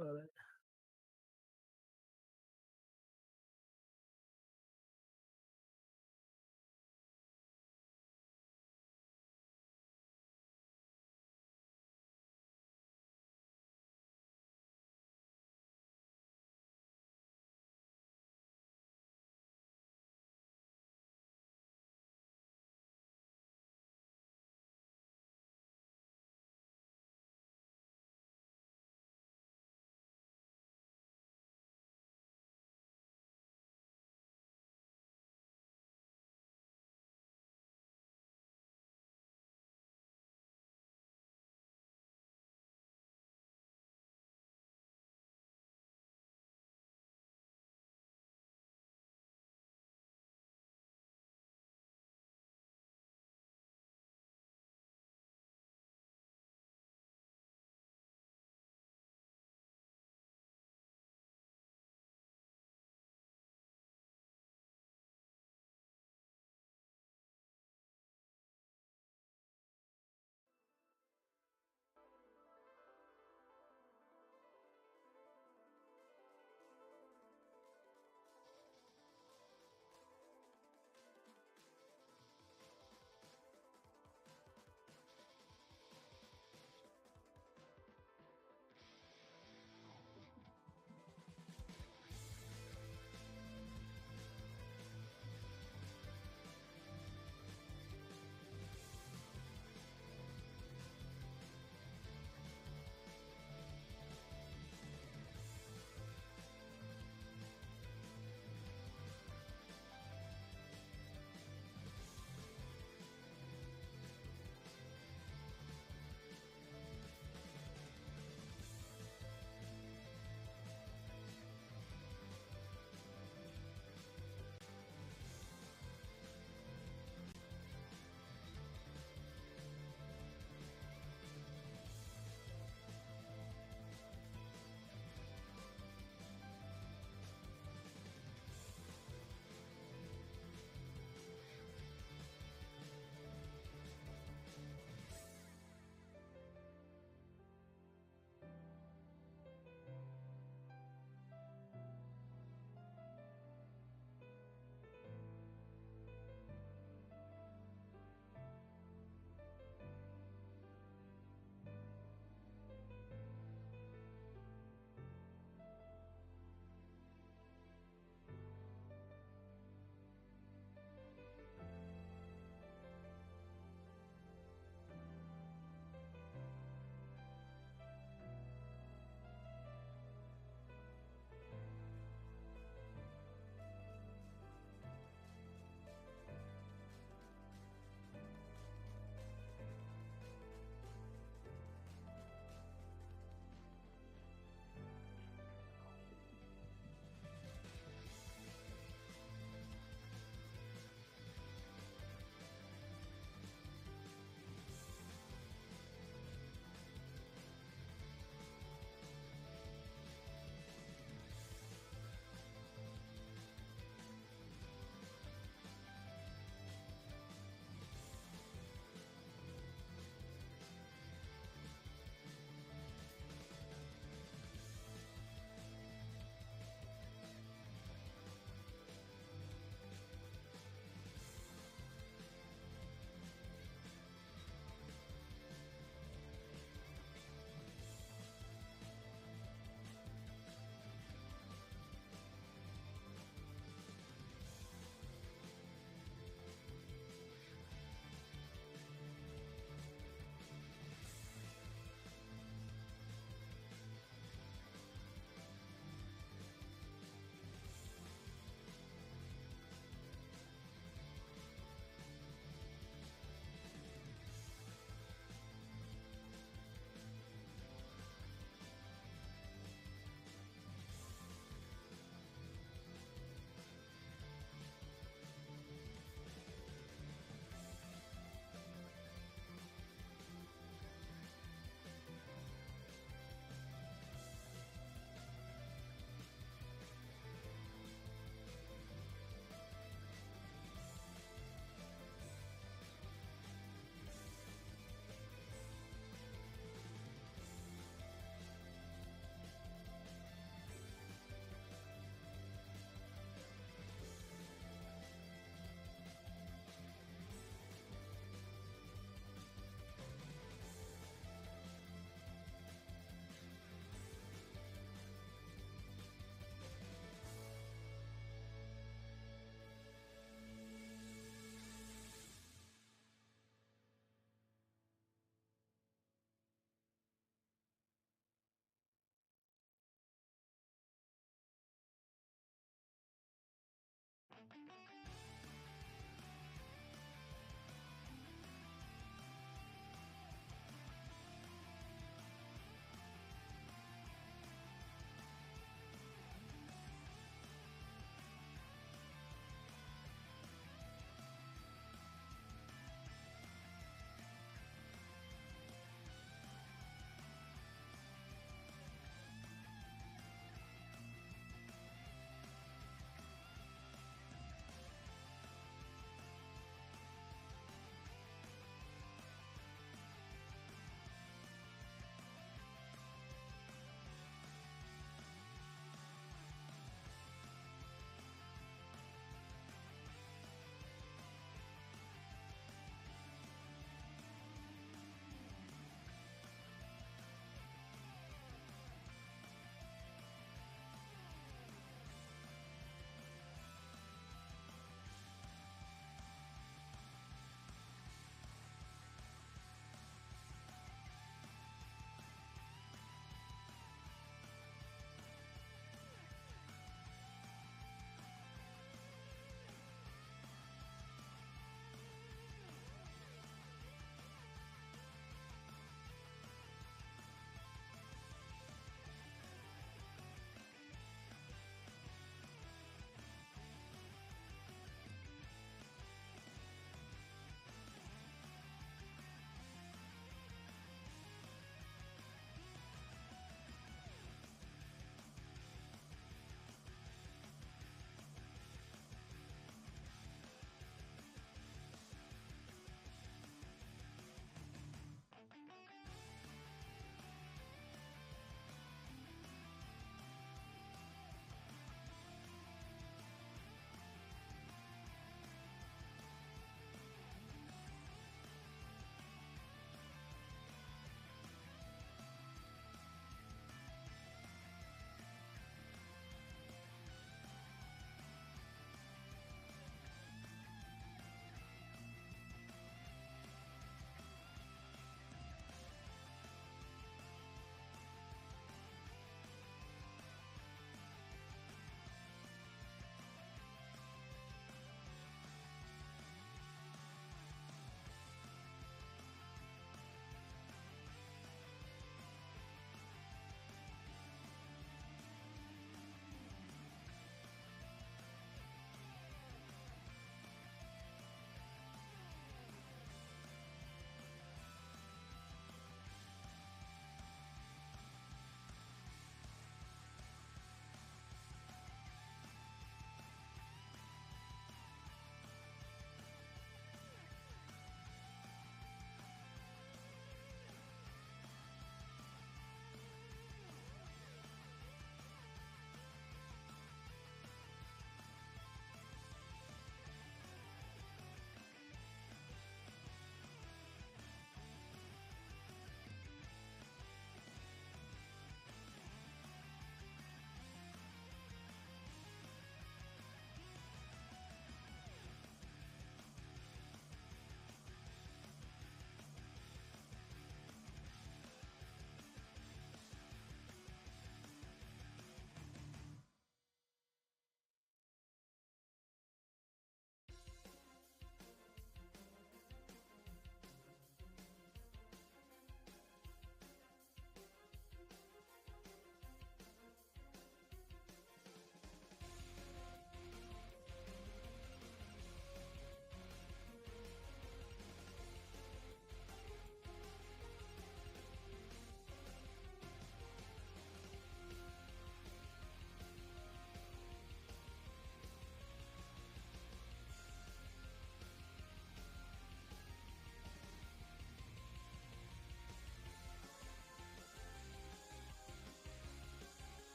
Bye.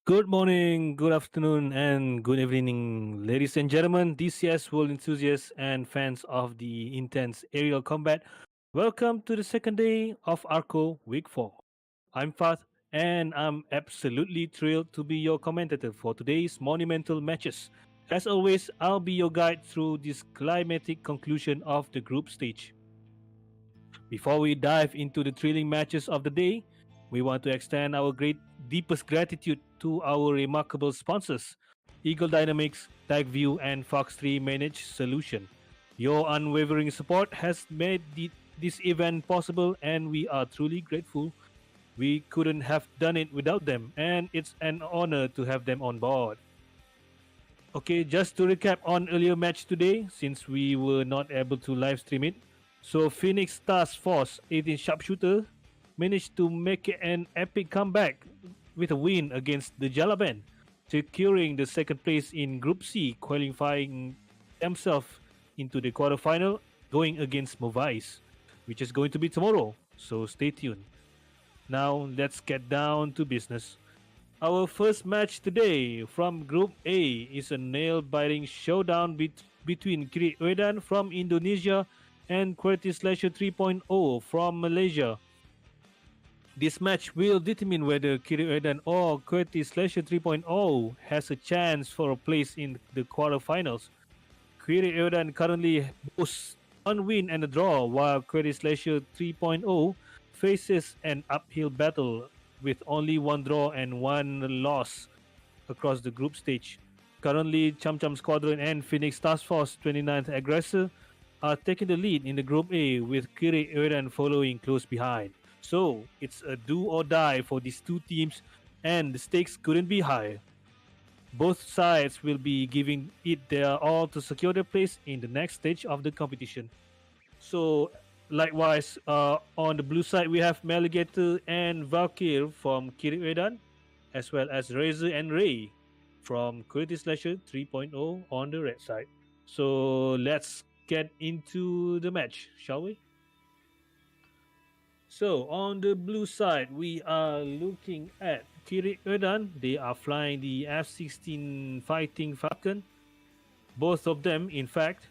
Good morning, good afternoon, and good evening, ladies and gentlemen, DCS world enthusiasts and fans of the intense aerial combat. Welcome to the second day of ARCCO Week 4. I'm Fath, and I'm absolutely thrilled to be your commentator for today's monumental matches. As always, I'll be your guide through this climatic conclusion of the group stage. Before we dive into the thrilling matches of the day, we want to extend our deepest gratitude to our remarkable sponsors, Eagle Dynamics, TagView, and Fox3 Managed Solution. Your unwavering support has made this event possible, and we are truly grateful. We couldn't have done it without them, and it's an honor to have them on board. Okay, just to recap on earlier match today, since we were not able to live stream it. So Phoenix Task Force 18 Sharpshooter managed to make an epic comeback with a win against the Jalaban, securing the second place in Group C, qualifying themselves into the quarterfinal, going against Movice, which is going to be tomorrow. So stay tuned. Now let's get down to business. Our first match today from Group A is a nail-biting showdown between Kirik Uedan from Indonesia and QWERTY Slasher 3.0 from Malaysia. This match will determine whether Kirik Uedan or QWERTY Slasher 3.0 has a chance for a place in the quarterfinals. Kirik Uedan currently boasts one win and a draw, while QWERTY Slasher 3.0 faces an uphill battle with only one draw and one loss across the group stage. Currently, Cham Cham Squadron and Phoenix Task Force 29th Aggressor are taking the lead in the Group A, with Kirik Uedan following close behind. So, it's a do or die for these two teams, and the stakes couldn't be higher. Both sides will be giving it their all to secure their place in the next stage of the competition. So, likewise, on the blue side, we have Maligator and Valkyr from Kirik Uedan, as well as Razor and Ray from Quality Slasher 3.0 on the red side. So, let's get into the match, shall we? So, on the blue side, we are looking at Kirik Uedan. They are flying the F-16 Fighting Falcon. Both of them, in fact.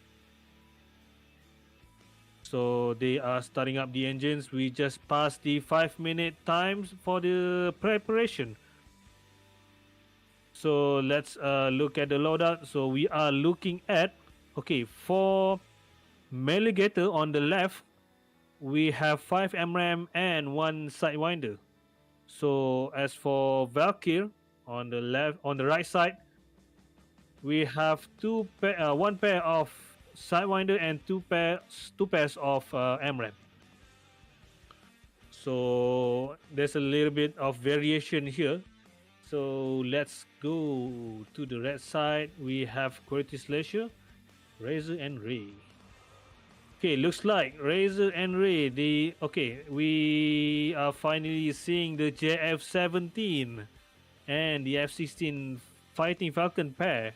So they are starting up the engines. We just passed the 5-minute times for the preparation. So let's look at the loadout. So we are looking at, okay, for Maligator on the left, we have 5 MRAM and 1 Sidewinder. So as for Valkyr on the right side, we have one pair of Sidewinder and two pairs of MRAM. So there's a little bit of variation here. So let's go to the red side. We have Quality Slasher, Razor and Ray. Okay, looks like Razor and Ray. We are finally seeing the JF-17 and the F-16 Fighting Falcon pair.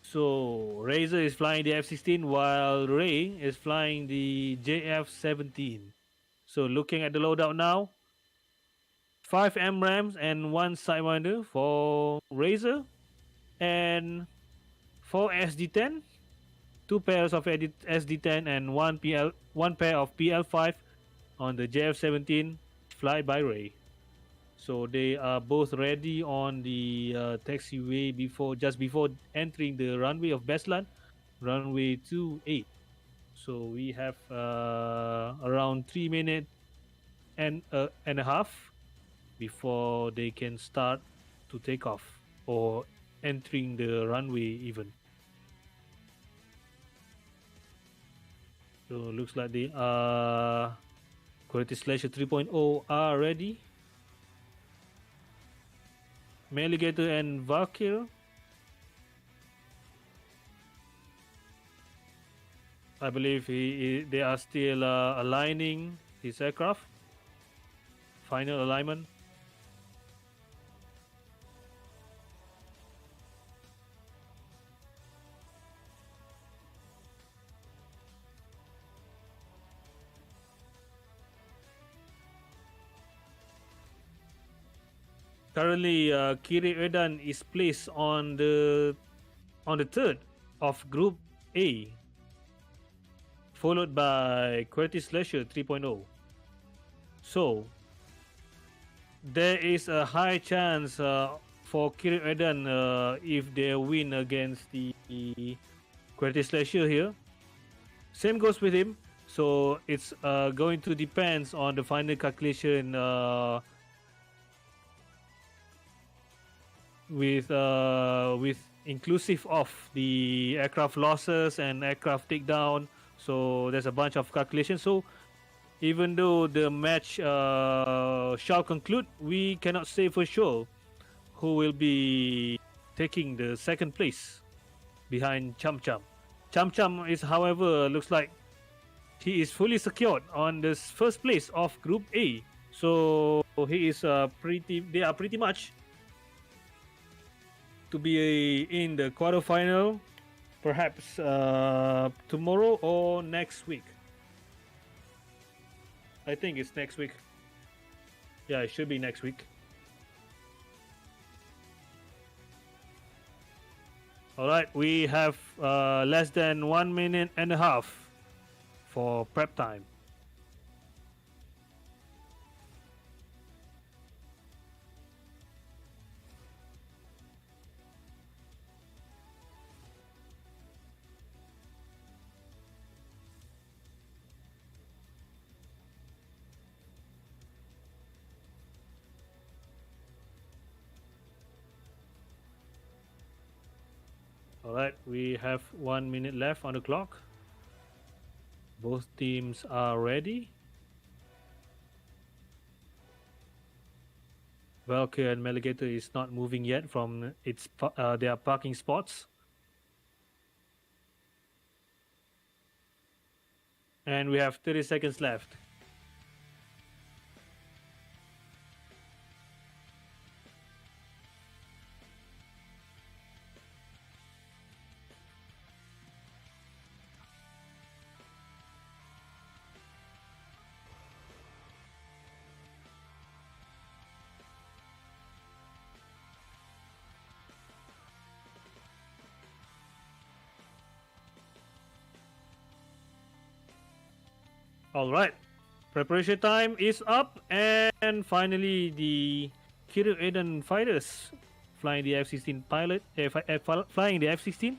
So Razor is flying the F-16 while Ray is flying the JF-17. So looking at the loadout now, 5 MRAMs and 1 Sidewinder for Razor, and for SD10, 2 pairs of SD10 and one pair of PL5 on the JF-17 fly by Ray. So they are both ready on the taxiway just before entering the runway of Beslan, runway 28. So we have around 3 minutes and a half before they can start to take off or entering the runway even. So looks like they are Quality Slasher 3.0 are ready. Maligator and Valkyr. I believe they are still aligning his aircraft. Final alignment. Currently, Kirik Uedan is placed on the third of Group A, followed by QWERTY Slasher 3.0. So there is a high chance for Kirik Uedan if they win against the QWERTY Slasher here. Same goes with him. So it's going to depends on the final calculation with inclusive of the aircraft losses and aircraft takedown. So there's a bunch of calculations. So even though the match shall conclude, we cannot say for sure who will be taking the second place behind Cham Cham. Cham Cham is, however, looks like he is fully secured on the first place of Group A. So he is pretty. They are pretty much to be in the quarterfinal, perhaps tomorrow or next week. I think it's next week. Yeah, it should be next week. All right, we have less than 1 minute and a half for prep time. All right, we have 1 minute left on the clock. Both teams are ready. Valkyrie and Meligator is not moving yet from their parking spots. And we have 30 seconds left. All right, preparation time is up, and finally the Kirik Uedan fighters flying the F-16 pilot, flying the F-16,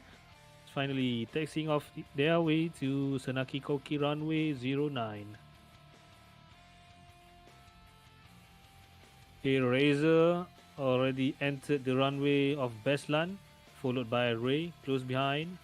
finally taxiing off their way to Senaki Koki runway 09. A Razor already entered the runway of Beslan, followed by Ray close behind.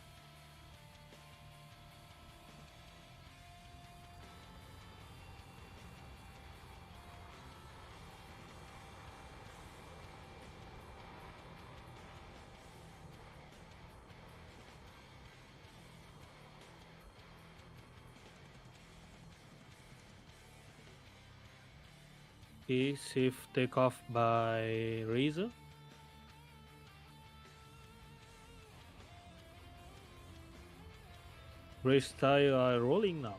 Okay, safe takeoff by Razor. Race tire are rolling now.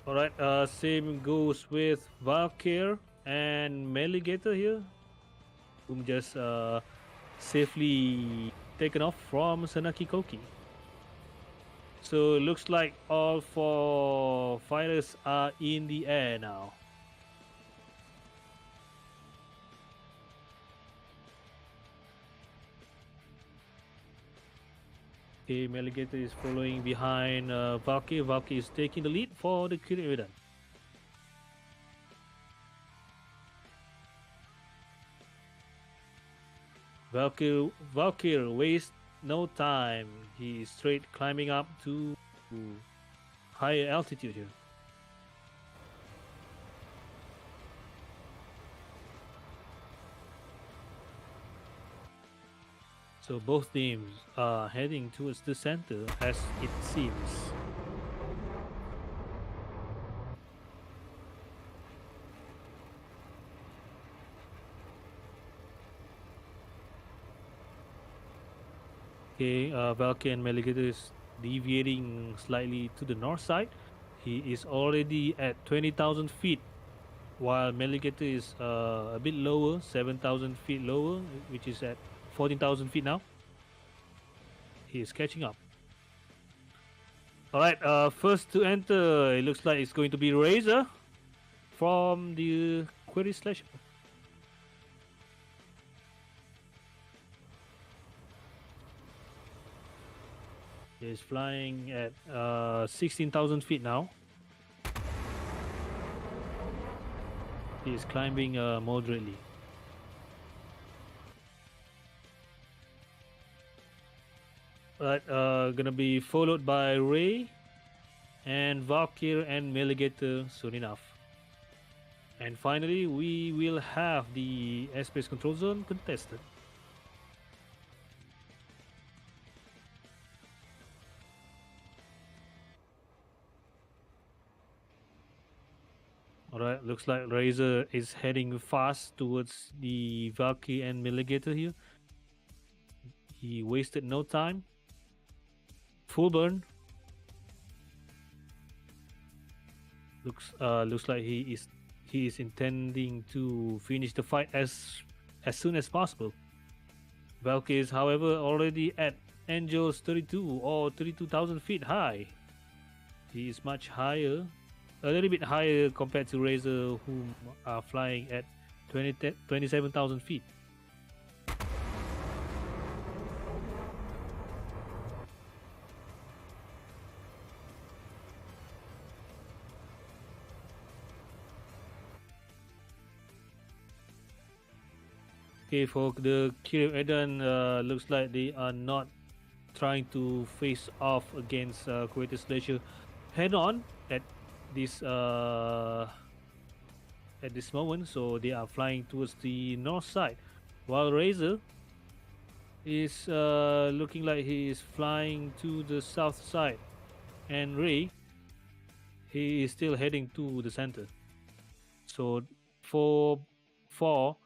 All right, same goes with Valkyr and Meligator here, whom just safely taken off from Senaki Koki. So looks like all four fighters are in the air now. Okay, Meligator is following behind Valkyr. Valkyr is taking the lead for the Kirik Uedan. Valkyr wastes no time. He is straight climbing up to higher altitude here. So both teams are heading towards the center as it seems. Okay, Valky and Meligator is deviating slightly to the north side. He is already at 20,000 feet, while Meligator is a bit lower, 7,000 feet lower, which is at 14,000 feet now. He is catching up. All right, first to enter, it looks like it's going to be Razor from the QWERTY Slasher. He's flying at 16,000 feet now. He is climbing moderately. Right, gonna be followed by Ray and Valkyr and Meligator soon enough. And finally, we will have the airspace control zone contested. Alright, looks like Razor is heading fast towards the Valkyrie and Meligator here. He wasted no time. Full burn. Looks like he is intending to finish the fight as soon as possible. Valkyrie is, however, already at Angel's 32 or 32,000 feet high. He is much higher, a little bit higher compared to Razor, whom are flying at 27,000 feet. Okay, for the Kirik Uedan, looks like they are not trying to face off against QWERTY Slasher head on this uh, at this moment, so they are flying towards the north side, while Razor is looking like he is flying to the south side, and Ray, he is still heading to the center. So for for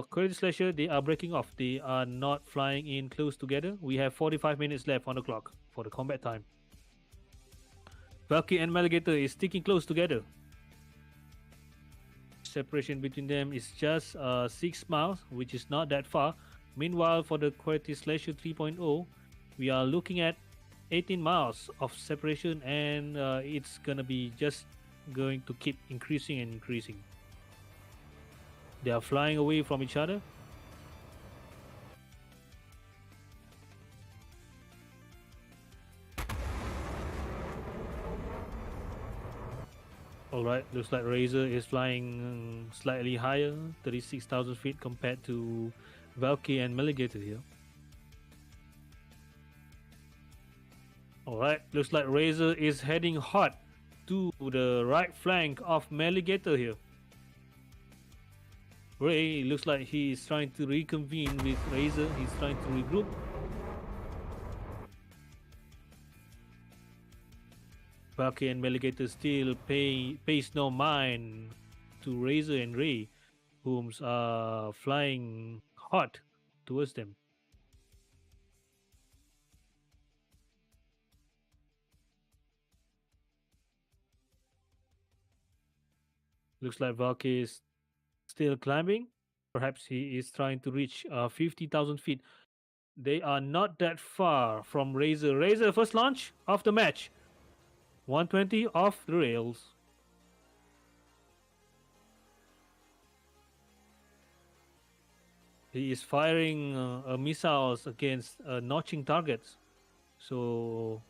QWERTY Slasher, they are breaking off. They are not flying in close together. We have 45 minutes left on the clock for the combat time. Valky and Meligator is sticking close together. Separation between them is just 6 miles, which is not that far. Meanwhile, for the QWERTY Slasher 3.0, we are looking at 18 miles of separation, and it's gonna be just going to keep increasing and increasing. They are flying away from each other. Alright, looks like Razor is flying slightly higher, 36,000 feet compared to Valky and Meligator here. Alright, looks like Razor is heading hot to the right flank of Meligator here. Ray looks like he is trying to reconvene with Razor. He's trying to regroup. Valky and Meligator still pays no mind to Razor and Ray, whom are flying hot towards them. Looks like Valky is still climbing. Perhaps he is trying to reach 50,000 feet. They are not that far from Razor. Razor, first launch of the match. 120 off the rails. He is firing missiles against notching targets. So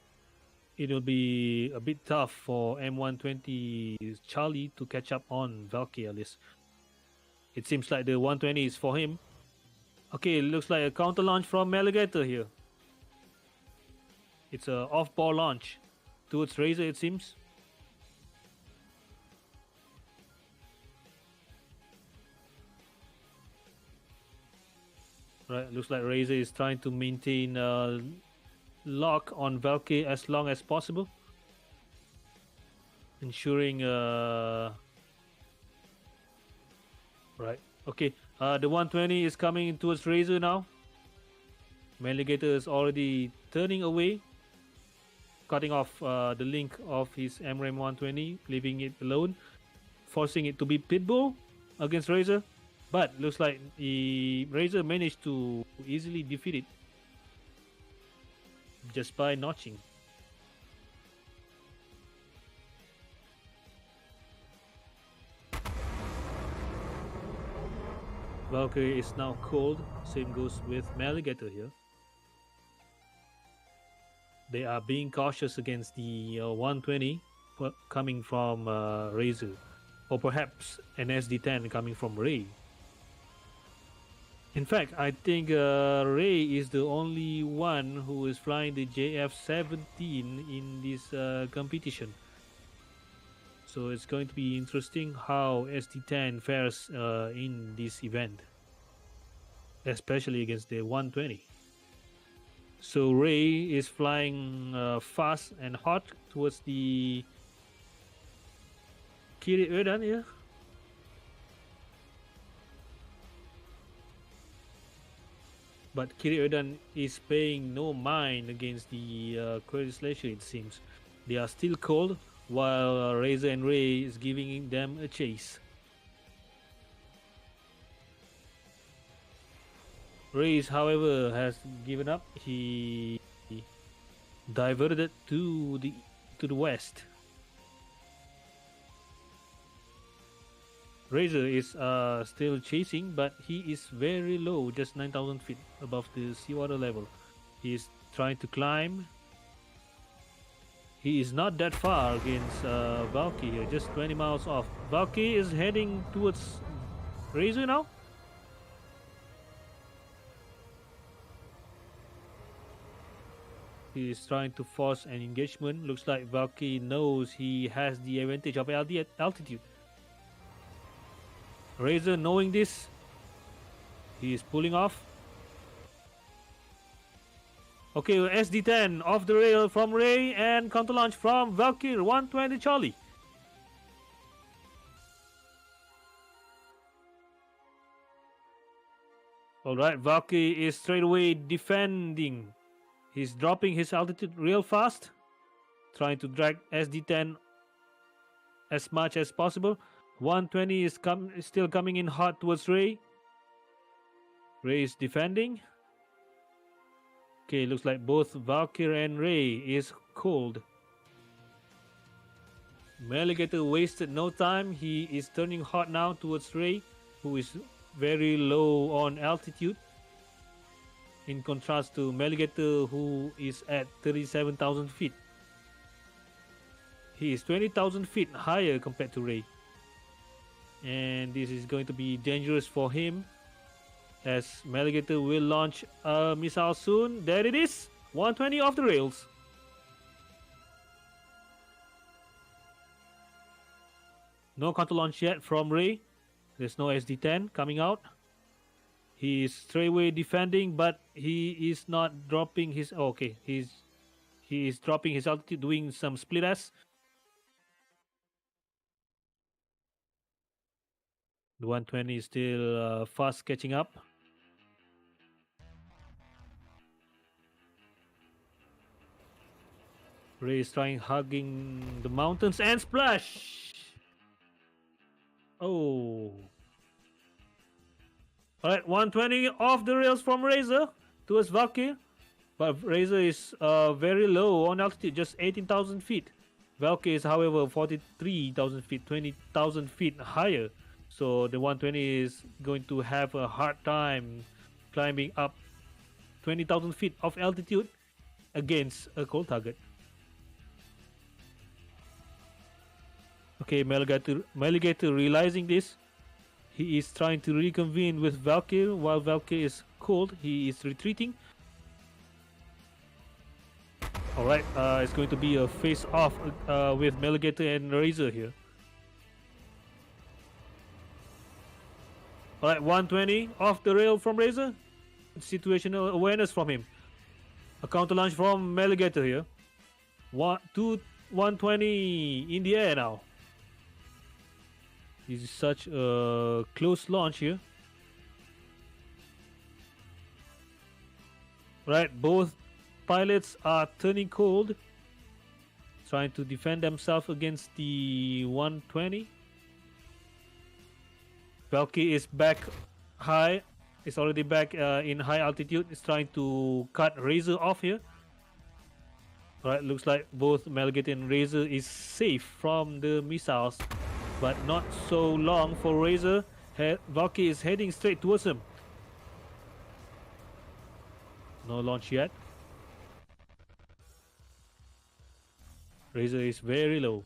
it will be a bit tough for M120 Charlie to catch up on Valky at least. It seems like the 120 is for him. Okay, it looks like a counter launch from Meligator here. It's a off-ball launch towards Razor, it seems. Right, looks like Razor is trying to maintain lock on Valky as long as possible, ensuring right. Okay, the 120 is coming towards Razor now. Maligator is already turning away, cutting off the link of his MRAM 120, leaving it alone, forcing it to be Pitbull against Razor. But looks like the Razor managed to easily defeat it just by notching. Valkyrie is now cold. Same goes with Maligator here. They are being cautious against the 120 coming from Razor, or perhaps an SD10 coming from Ray. In fact, I think Ray is the only one who is flying the JF-17 in this competition. So it's going to be interesting how SD10 fares in this event, especially against the 120. So Ray is flying fast and hot towards the Kirik Uedan here. But Kirik Uedan is paying no mind against the QWERTY Slasher, it seems. They are still cold, while Razor and Ray is giving them a chase. Rays, however, has given up. He diverted to the west. Razor is still chasing, but he is very low, just 9,000 feet above the seawater level. He is trying to climb. He is not that far against Valky here, just 20 miles off. Valky is heading towards Razor now. He is trying to force an engagement. Looks like Valky knows he has the advantage of altitude. Razor, knowing this, he is pulling off. Okay, SD10 off the rail from Ray and counter launch from Valkyr 120 Charlie. Alright, Valkyr is straight away defending. He's dropping his altitude real fast, trying to drag SD10 as much as possible. 120 is still coming in hot towards Ray. Ray is defending. Okay, looks like both Valkyr and Ray is cold. Maligator wasted no time. He is turning hot now towards Ray, who is very low on altitude. In contrast to Maligator, who is at 37,000 feet. He is 20,000 feet higher compared to Ray. And this is going to be dangerous for him, as Maligator will launch a missile soon. There it is! 120 off the rails. No counter launch yet from Ray. There's no SD10 coming out. He is straightaway defending, but he is not dropping his... okay, he is dropping his altitude, doing some split S. The 120 is still fast catching up. Ray is trying hugging the mountains and splash! Oh. Alright, 120 off the rails from Razor towards Valkyr. But Razor is very low on altitude, just 18,000 feet. Valkyr is, however, 43,000 feet, 20,000 feet higher. So the 120 is going to have a hard time climbing up 20,000 feet of altitude against a cold target. Okay, Maligator realizing this, he is trying to reconvene with Valkyr. While Valkyr is cold, he is retreating. Alright, it's going to be a face-off with Maligator and Razor here. Alright, 120 off the rail from Razor. Situational awareness from him. A counter launch from Maligator here. 120 in the air now. This is such a close launch here. Right, both pilots are turning cold, trying to defend themselves against the 120. Valky is back high. It's already back in high altitude. It's trying to cut Razor off here. Right, looks like both Melgate and Razor is safe from the missiles, but not so long for Razor. Valky is heading straight towards him. No launch yet. Razor is very low.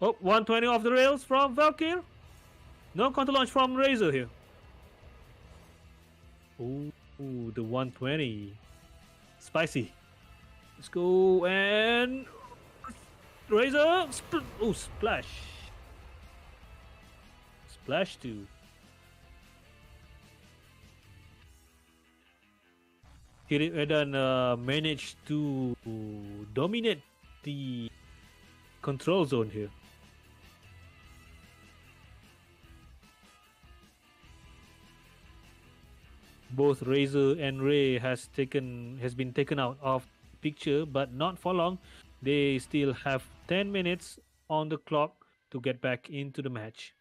Oh, 120 off the rails from Valkyr. No counter launch from Razor here. Ooh, the 120. Spicy. Let's go and Razor. Oh, splash. Splash 2. Kirik Uedan managed to dominate the control zone here. Both Razor and Ray has been taken out of picture, but not for long. They still have 10 minutes on the clock to get back into the match.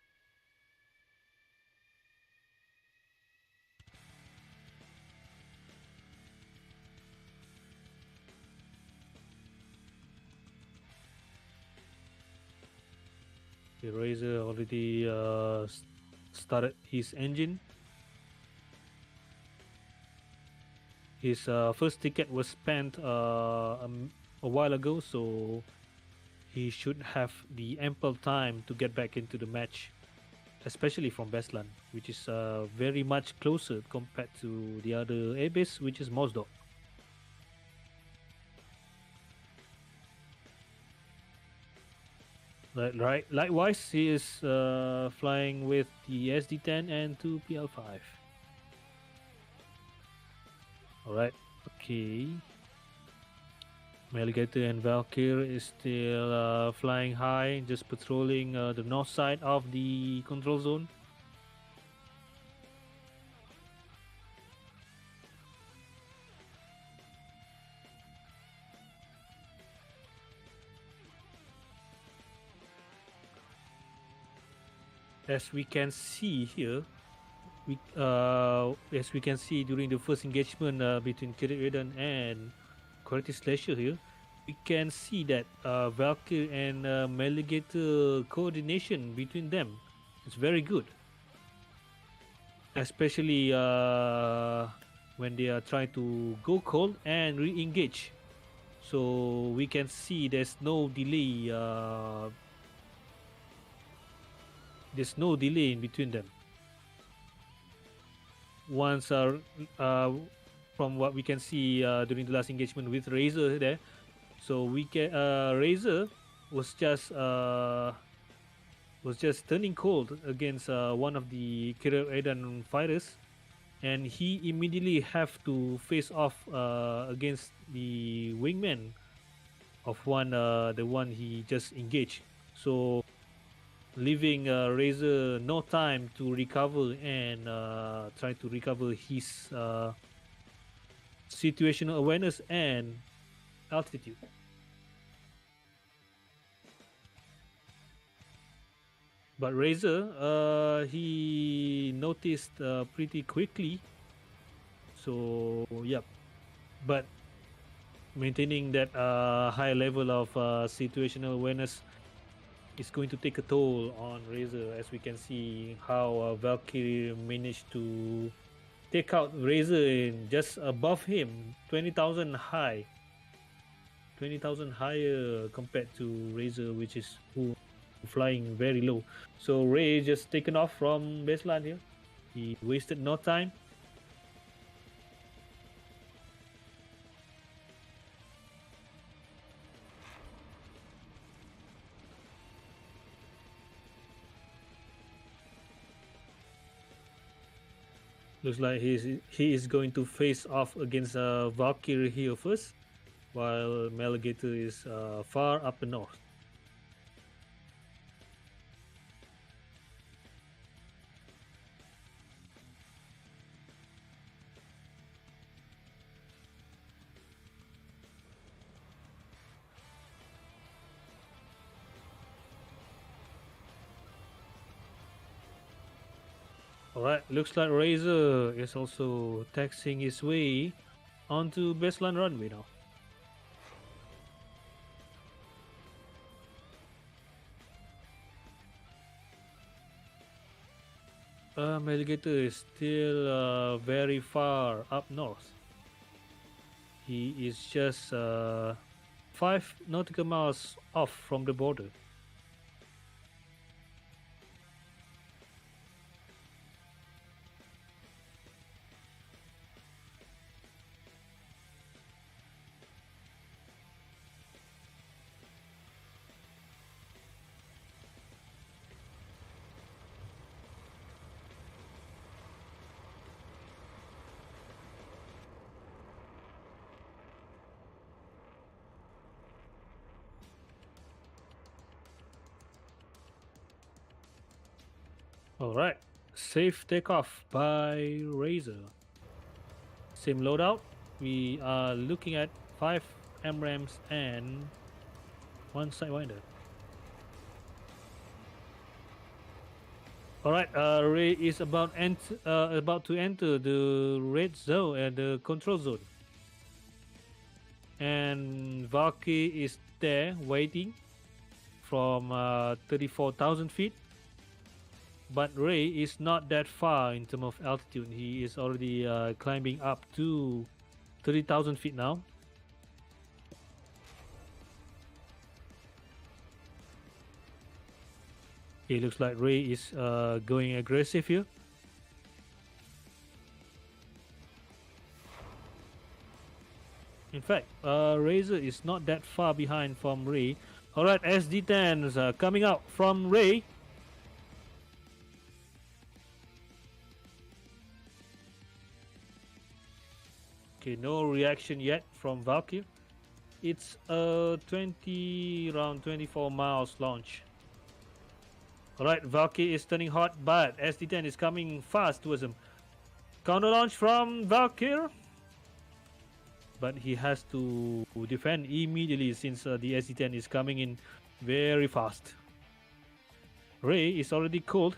The Razor already started his engine. His first ticket was spent a while ago, so he should have the ample time to get back into the match, especially from Bestland, which is very much closer compared to the other airbase, which is Mosdok. Right. Likewise, he is flying with the SD10 and 2 PL5. Alright, okay. Alligator and Valkyr is still flying high, just patrolling the north side of the control zone. As we can see here, as we can see during the first engagement between Kirik Uedan and QWERTY Slasher here, we can see that Valkyr and Meligator coordination between them is very good, especially when they are trying to go cold and re-engage. So we can see there's no delay. There's no delay in between them. Once from what we can see during the last engagement with Razor there, so we can Razor was just turning cold against one of the Kirik Uedan fighters, and he immediately have to face off against the wingman of the one he just engaged. So leaving Razor no time to recover and try to recover his situational awareness and altitude. But Razor, he noticed pretty quickly. So, yep. But maintaining that high level of situational awareness is going to take a toll on Razor, as we can see how Valkyrie managed to take out Razor in just above him, 20,000 high. 20,000 higher compared to Razor, which is who flying very low. So Ray just taken off from baseline here. He wasted no time. Looks like he is going to face off against Valkyrie here first, while Meligator is far up the north. Alright, looks like Razor is also taxing his way onto baseline runway now. Alligator is still very far up north. He is just 5 nautical miles off from the border. Alright, safe takeoff by Razor. Same loadout. We are looking at 5 MRAMs and 1 Sidewinder. Alright, Ray is about to enter the red zone and the control zone. And Valky is there waiting from 34,000 feet. But Ray is not that far in terms of altitude. He is already climbing up to 30,000 feet now. It looks like Ray is going aggressive here. In fact, Razor is not that far behind from Ray. Alright, SD10s coming out from Ray. Okay, no reaction yet from Valkyrie. It's a around 24 miles launch. Alright, Valkyrie is turning hot, but SD10 is coming fast towards him. Counter launch from Valkyrie. But he has to defend immediately since the SD10 is coming in very fast. Ray is already cold.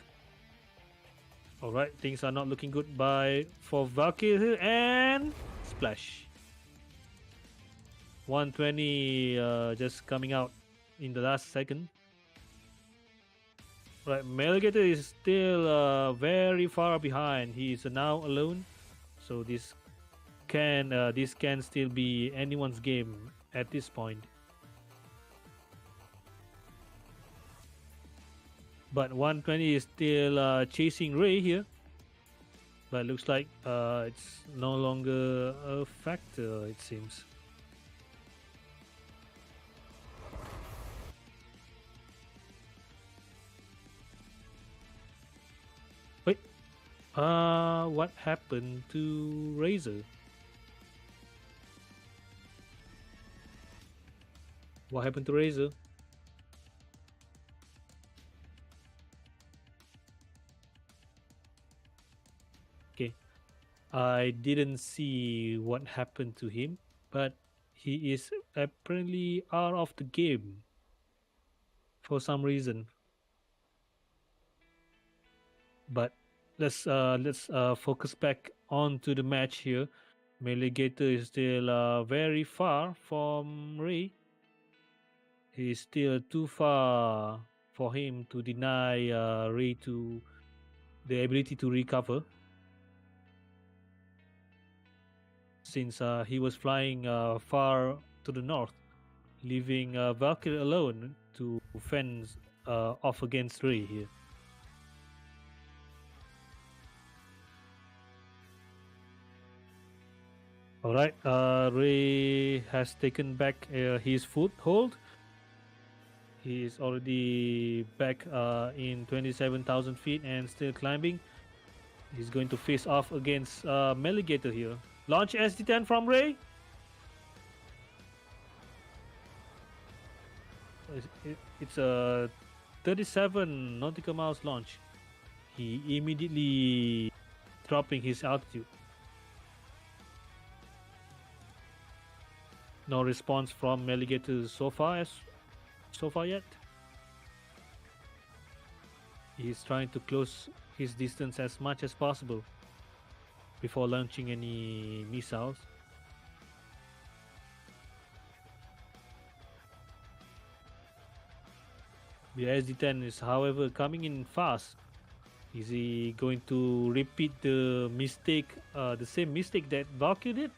Alright, things are not looking good for Valkyrie and splash. 120 just coming out in the last second. Right, Melgator is still very far behind. He is now alone, so this can still be anyone's game at this point. But 120 is still chasing Ray here. But looks like it's no longer a factor, it seems. Wait, what happened to Razor? What happened to Razor? Okay, I didn't see what happened to him, but he is apparently out of the game for some reason. But let's focus back onto the match here. Melgator is still very far from Ray. He is still too far for him to deny Ray to the ability to recover, since he was flying far to the north, leaving Valkyrie alone to fend off against Ray here. Alright, Ray has taken back his foothold. He is already back in 27,000 feet and still climbing. He's going to face off against Melgator here. Launch SD10 from Ray. It's a 37 nautical miles launch. He immediately dropping his altitude. No response from Melgator so far yet. He's trying to close his distance as much as possible before launching any missiles. The SD-10 is, however, coming in fast. Is he going to repeat the same mistake that Valkyrie did?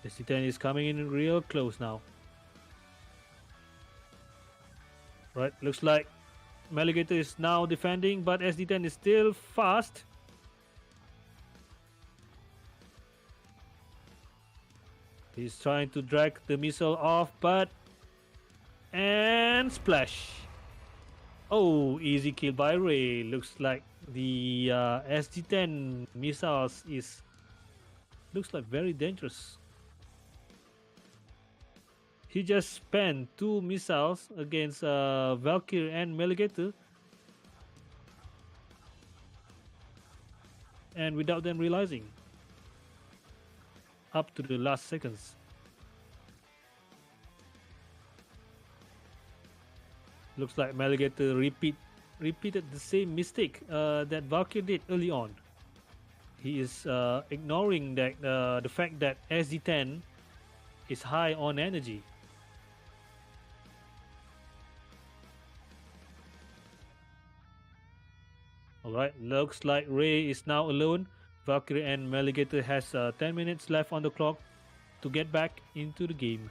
The SD-10 is coming in real close now. Right, looks like Maligator is now defending, but SD-10 is still fast. He's trying to drag the missile off, but and splash. Oh, easy kill by Ray. Looks like the SD-10 missiles is looks like very dangerous. He just spent two missiles against Valkyrie and Maligator, and without them realizing, up to the last seconds. Looks like Maligator repeated the same mistake that Valkyrie did early on. He is ignoring that the fact that SD-10 is high on energy. Alright, looks like Ray is now alone. Valkyrie and Maligator has 10 minutes left on the clock to get back into the game.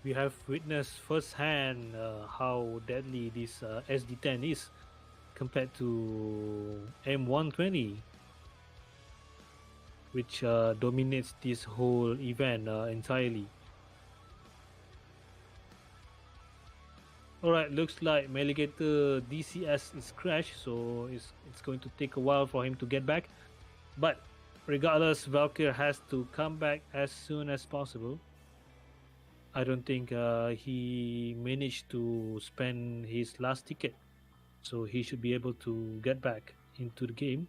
We have witnessed firsthand how deadly this SD-10 is compared to M120, which dominates this whole event entirely. Alright, looks like Maligator DCS is crashed, so it's going to take a while for him to get back. But regardless, Valkyrie has to come back as soon as possible. I don't think he managed to spend his last ticket, so he should be able to get back into the game,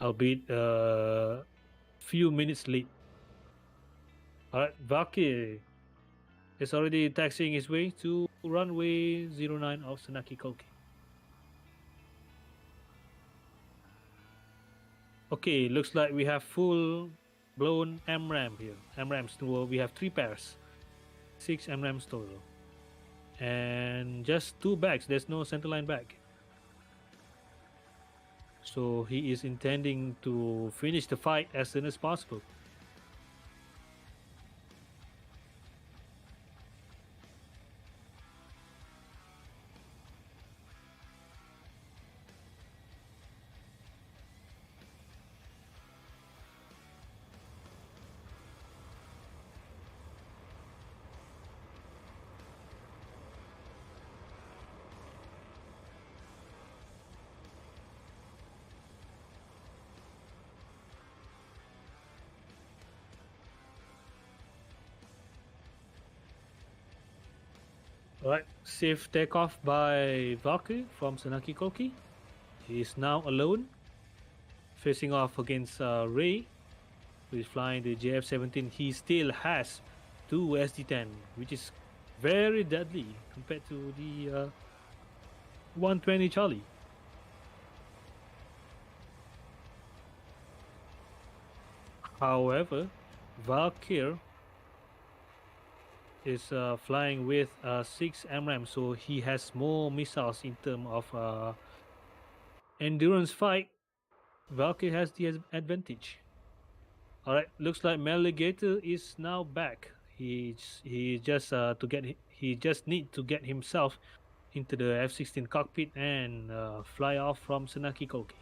albeit a few minutes late. Alright, Valkyrie is already taxiing his way to runway 09 of Senaki Koki. Okay, looks like we have full blown MRAM here. MRAMs, we have 3 pairs. 6 MRAMs total. And just 2 bags, there's no centerline bag. So he is intending to finish the fight as soon as possible. Alright, safe takeoff by Valkyrie from Senaki Koki. He is now alone, facing off against Ray, who is flying the JF-17. He still has 2 SD-10, which is very deadly compared to the 120 Charlie. However, Valkyrie is flying with 6 MRAM, so he has more missiles in terms of endurance fight. Valkyrie has the advantage. Alright, looks like Maligator is now back. He just need to get himself into the F-16 cockpit and fly off from Senaki Koke.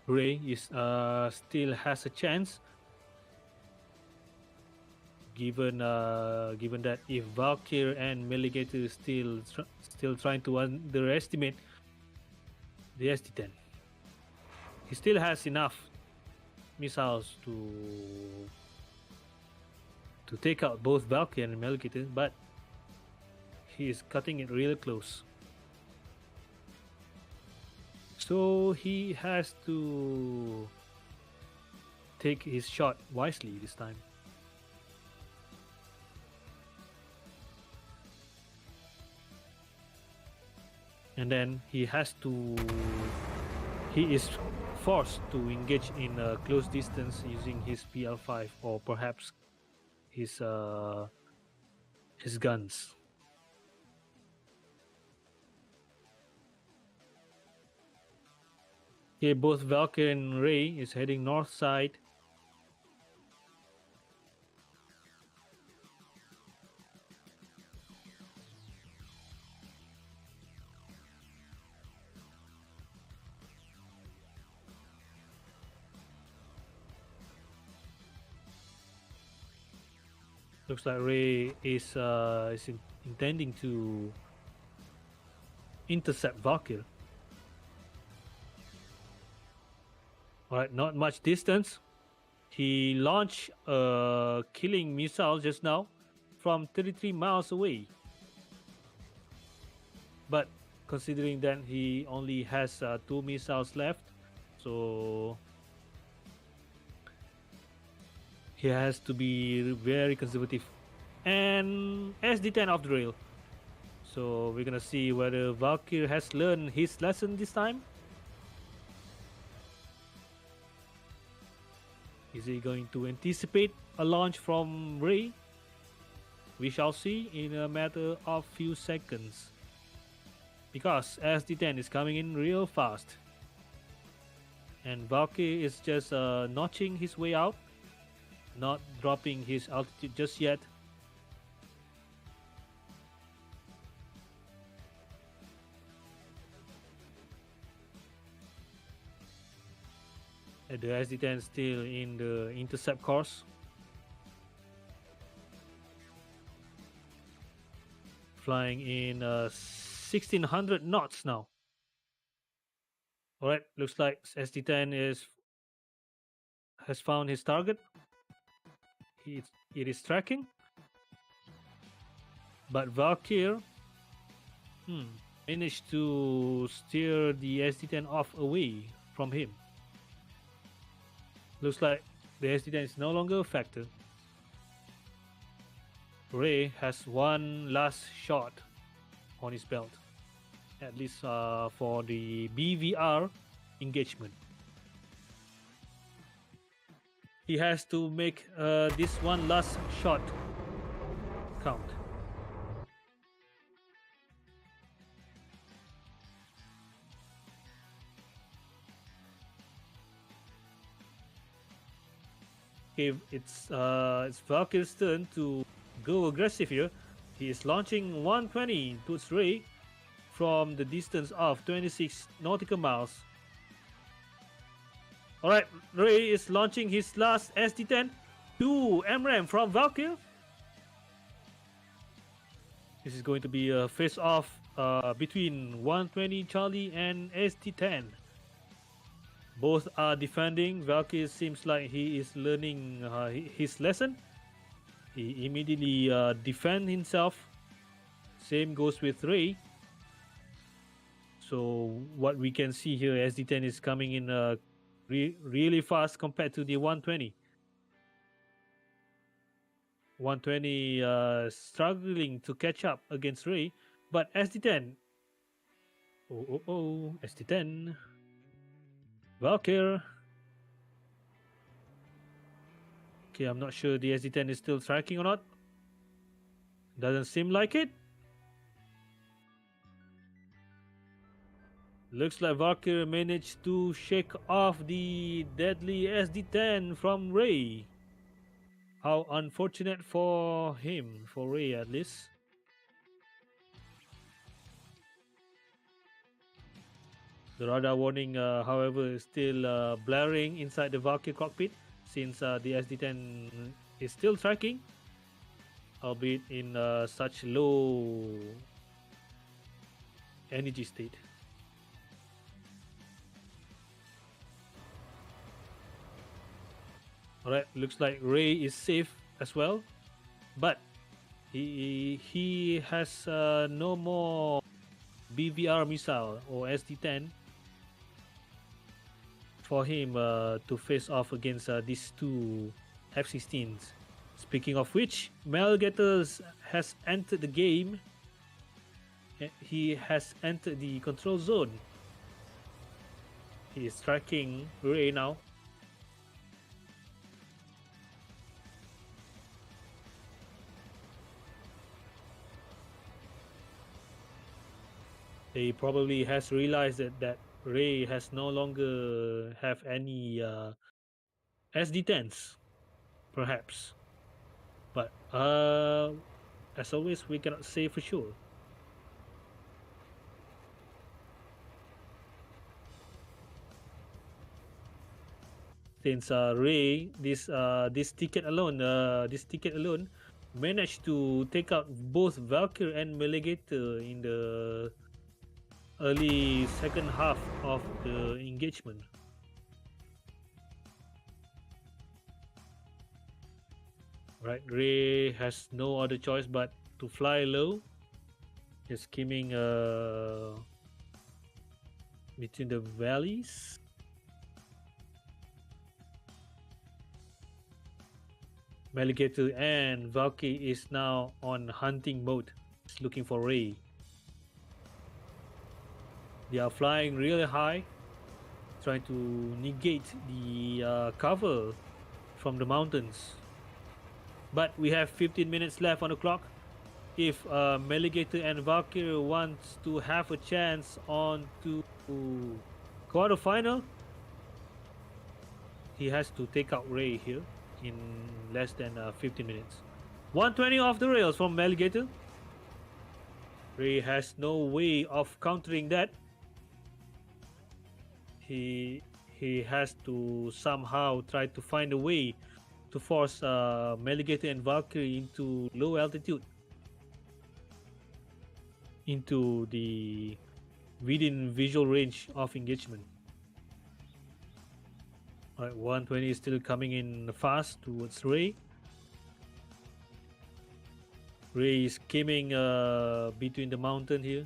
Ray is still has a chance, given that if Valkyr and Meligator still trying to underestimate the SD-10, he still has enough missiles to take out both Valkyr and Meligator, but he is cutting it really close. So he has to take his shot wisely this time. And then he is forced to engage in a close distance using his PL5 or perhaps his guns. Here both Valkyr and Ray is heading north side. Looks like Ray is intending to intercept Valkyr. Alright, not much distance. He launched a killing missile just now from 33 miles away. But considering that he only has 2 missiles left, so he has to be very conservative. And SD-10 off the rail. So we're gonna see whether Valkyr has learned his lesson this time. Is he going to anticipate a launch from Ray? We shall see in a matter of few seconds. Because SD-10 is coming in real fast. And Valkyr is just notching his way out. Not dropping his altitude just yet. The SD-10 still in the intercept course. Flying in 1600 knots now. Alright, looks like SD-10 has found his target. It is tracking. But Valkyr managed to steer the SD-10 off away from him. Looks like the SD-10 is no longer a factor. Ray has one last shot on his belt, at least for the BVR engagement. He has to make this one last shot count. Okay, it's Valkyr's turn to go aggressive here. He is launching 120 towards Ray from the distance of 26 nautical miles. Alright, Ray is launching his last SD-10 to MRAM from Valkyr. This is going to be a face-off between 120 Charlie and SD-10. Both are defending. Valkyr seems like he is learning his lesson. He immediately defends himself. Same goes with Ray. So what we can see here, SD-10 is coming in really fast compared to the 120. 120 struggling to catch up against Ray, but SD-10. SD-10. Valkyr. Okay, I'm not sure the SD-10 is still tracking or not. Doesn't seem like it. Looks like Valkyrie managed to shake off the deadly SD10 from Ray. How unfortunate for him, for Ray at least. The radar warning, however, is still blaring inside the Valkyrie cockpit since the SD10 is still tracking, albeit in such low energy state. Alright, looks like Ray is safe as well, but he has no more BVR missile or SD10 for him to face off against these two F-16s. Speaking of which, Melgators has entered the game. He has entered the control zone. He is tracking Ray now. He probably has realized that Ray has no longer have any SD10s, perhaps. But as always, we cannot say for sure. Since Ray, this ticket alone, managed to take out both Valkyrie and Melegator in the early second half of the engagement. Right, Ray has no other choice but to fly low, just skimming between the valleys. Melegator and Valky is now on hunting mode, just looking for Ray. They are flying really high, trying to negate the cover from the mountains. But we have 15 minutes left on the clock. If Melegator and Valkyrie wants to have a chance on to quarterfinal, he has to take out Ray here in less than 15 minutes. 120 off the rails from Melegator. Ray has no way of countering that. He has to somehow try to find a way to force Melegator and Valkyrie into low altitude, into the within visual range of engagement. Alright, 120 is still coming in fast towards Ray. Ray is skimming between the mountain here.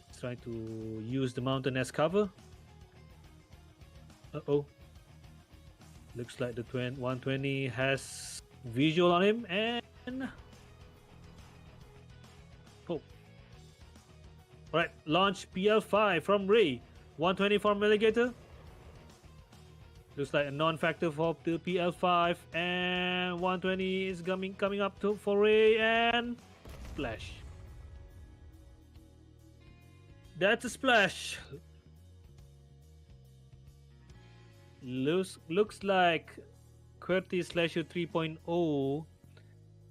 He's trying to use the mountain as cover. Uh-oh. Looks like the 120 has visual on him and... Oh. Alright, launch PL5 from Ray. 120 from Melegator. Looks like a non-factor for the PL5 and 120 is coming up to for Ray and splash. That's a splash. Looks like QWERTY Slasher 3.0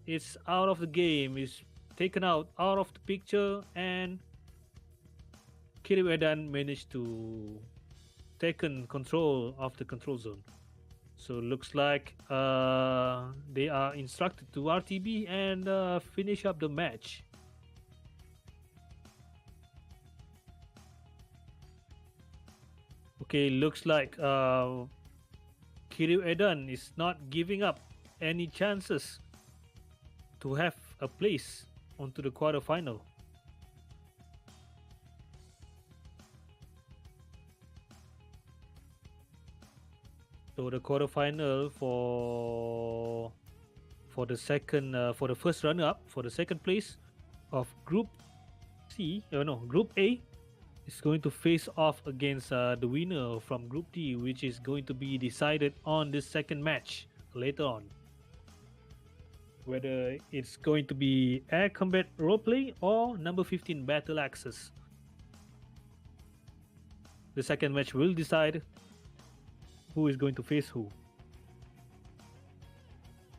is out of the game, is taken out of the picture, and Kirik Uedan managed to taken control of the control zone. So looks like they are instructed to RTB and finish up the match. Okay, looks like Kirik Uedan is not giving up any chances to have a place onto the quarterfinal. So the quarterfinal for the second for the first runner up for the second place of Group Group A is going to face off against the winner from Group D, which is going to be decided on the second match later on. Whether it's going to be Air Combat Roleplay or number 15 Battle Axis. The second match will decide who is going to face who.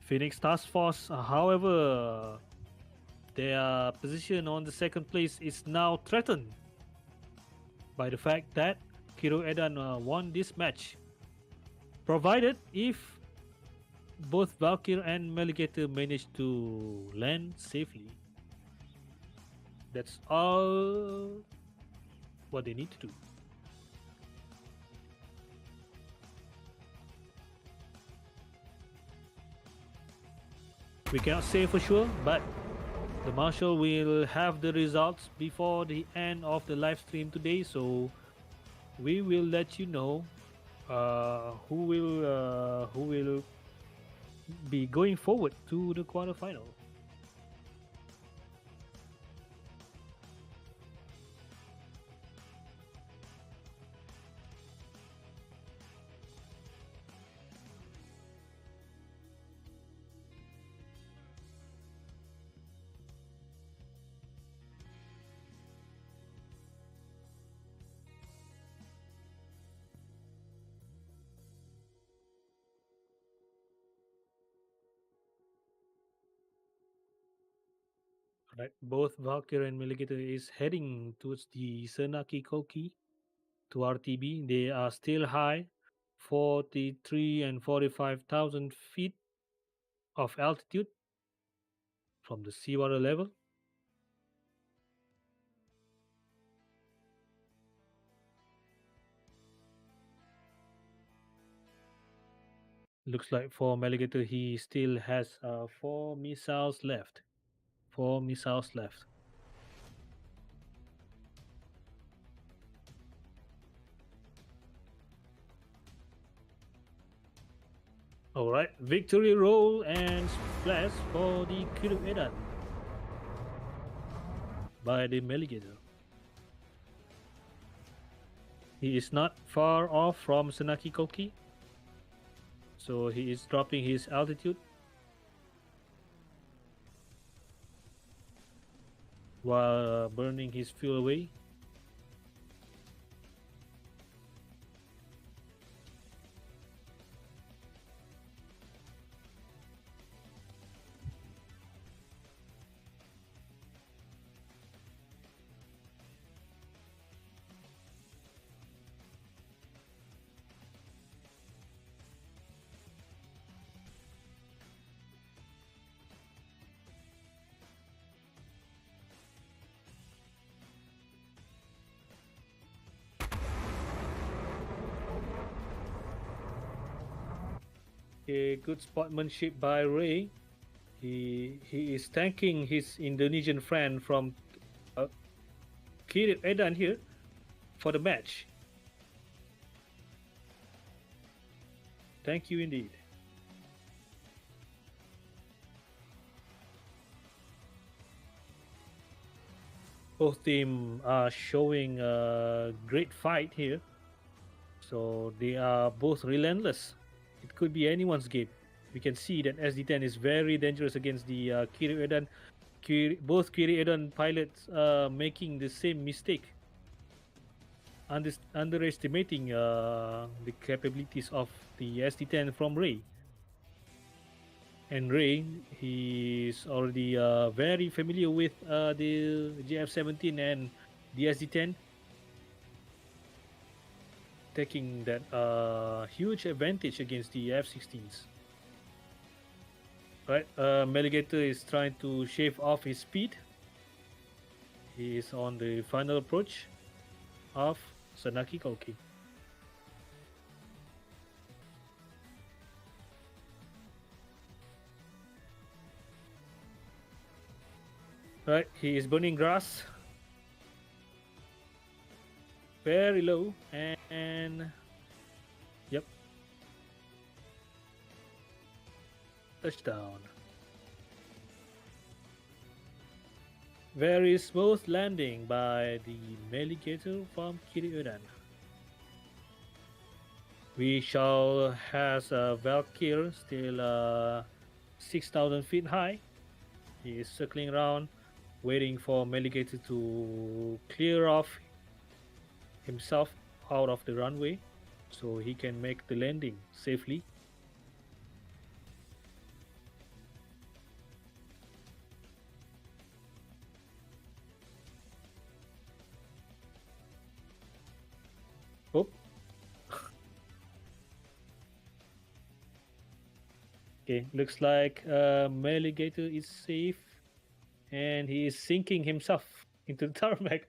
Phoenix Task Force, however, their position on the second place is now threatened by the fact that Kirik Uedan won this match. Provided if both Valkyr and Maligator manage to land safely. That's all what they need to do. We cannot say for sure, but the Marshal will have the results before the end of the live stream today, so we will let you know who will be going forward to the quarterfinal. Right, both Valkyr and Maligator is heading towards the Senaki Koki to RTB. They are still high, 43 and 45,000 feet of altitude from the seawater level. Looks like for Maligator, he still has 4 missiles left. 4 missiles left. All right, victory roll and splash for the Kirik Uedan by the Maligator. He is not far off from Senaki Koki, so he is dropping his altitude while burning his fuel away. A good sportsmanship by Ray. He is thanking his Indonesian friend from Kirik Uedan here for the match. Thank you indeed. Both teams are showing a great fight here. So they are both relentless. It could be anyone's game. We can see that SD10 is very dangerous against the Kirik Uedan. Both Kirik Uedan pilots making the same mistake, underestimating the capabilities of the SD10 from Ray. And Ray, he is already very familiar with the GF17 and the SD10, taking that huge advantage against the F16s. Right, Maligator is trying to shave off his speed. He is on the final approach of Senaki Koki. Right, he is burning grass very low, and yep, touchdown. Very smooth landing by the Maligator from Kirik Uedan. We shall has Valkyr still 6,000 feet high. He is circling around, waiting for Maligator to clear off himself out of the runway so he can make the landing safely. Oh, okay. Looks like Meligator is safe and he is sinking himself into the tarmac.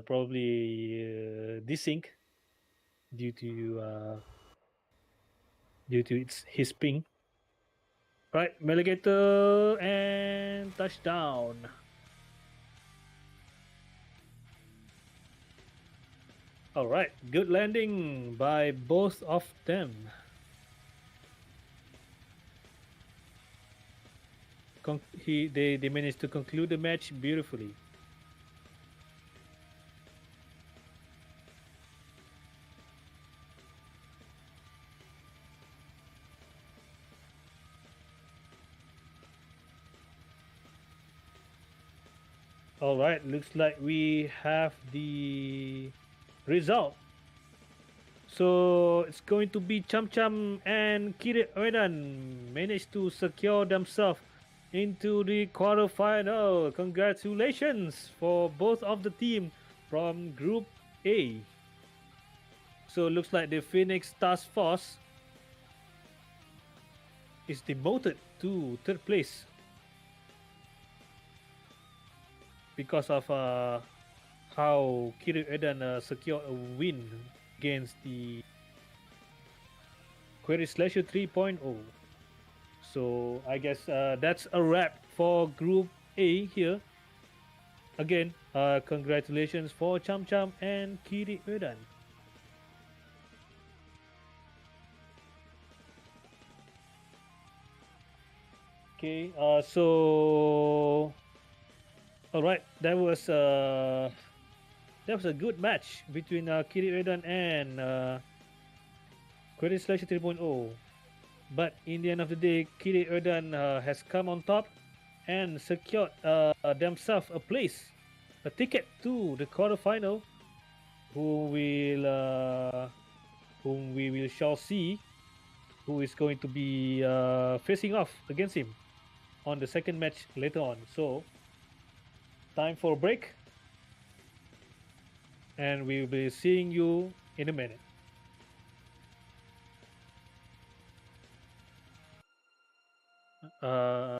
Probably desync due to his ping. Right, Meligator and touchdown. All right, good landing by both of them. They managed to conclude the match beautifully. All right, looks like we have the result. So it's going to be Cham Cham and Kirik Uedan managed to secure themselves into the quarterfinal. Congratulations for both of the team from Group A. So it looks like the Phoenix Task Force is demoted to third place because of how Kirik Uedan secured a win against the QWERTY Slasher 3.0. So I guess that's a wrap for Group A here. Again, congratulations for Cham Cham and Kirik Uedan. Okay, so all right, that was a good match between Kirik Uedan and QWERTY Slasher 3.0. But in the end of the day, Kirik Uedan has come on top and secured themselves a ticket to the quarterfinal, whom we shall see who is going to be facing off against him on the second match later on. So, time for a break, and we will be seeing you in a minute. Uh,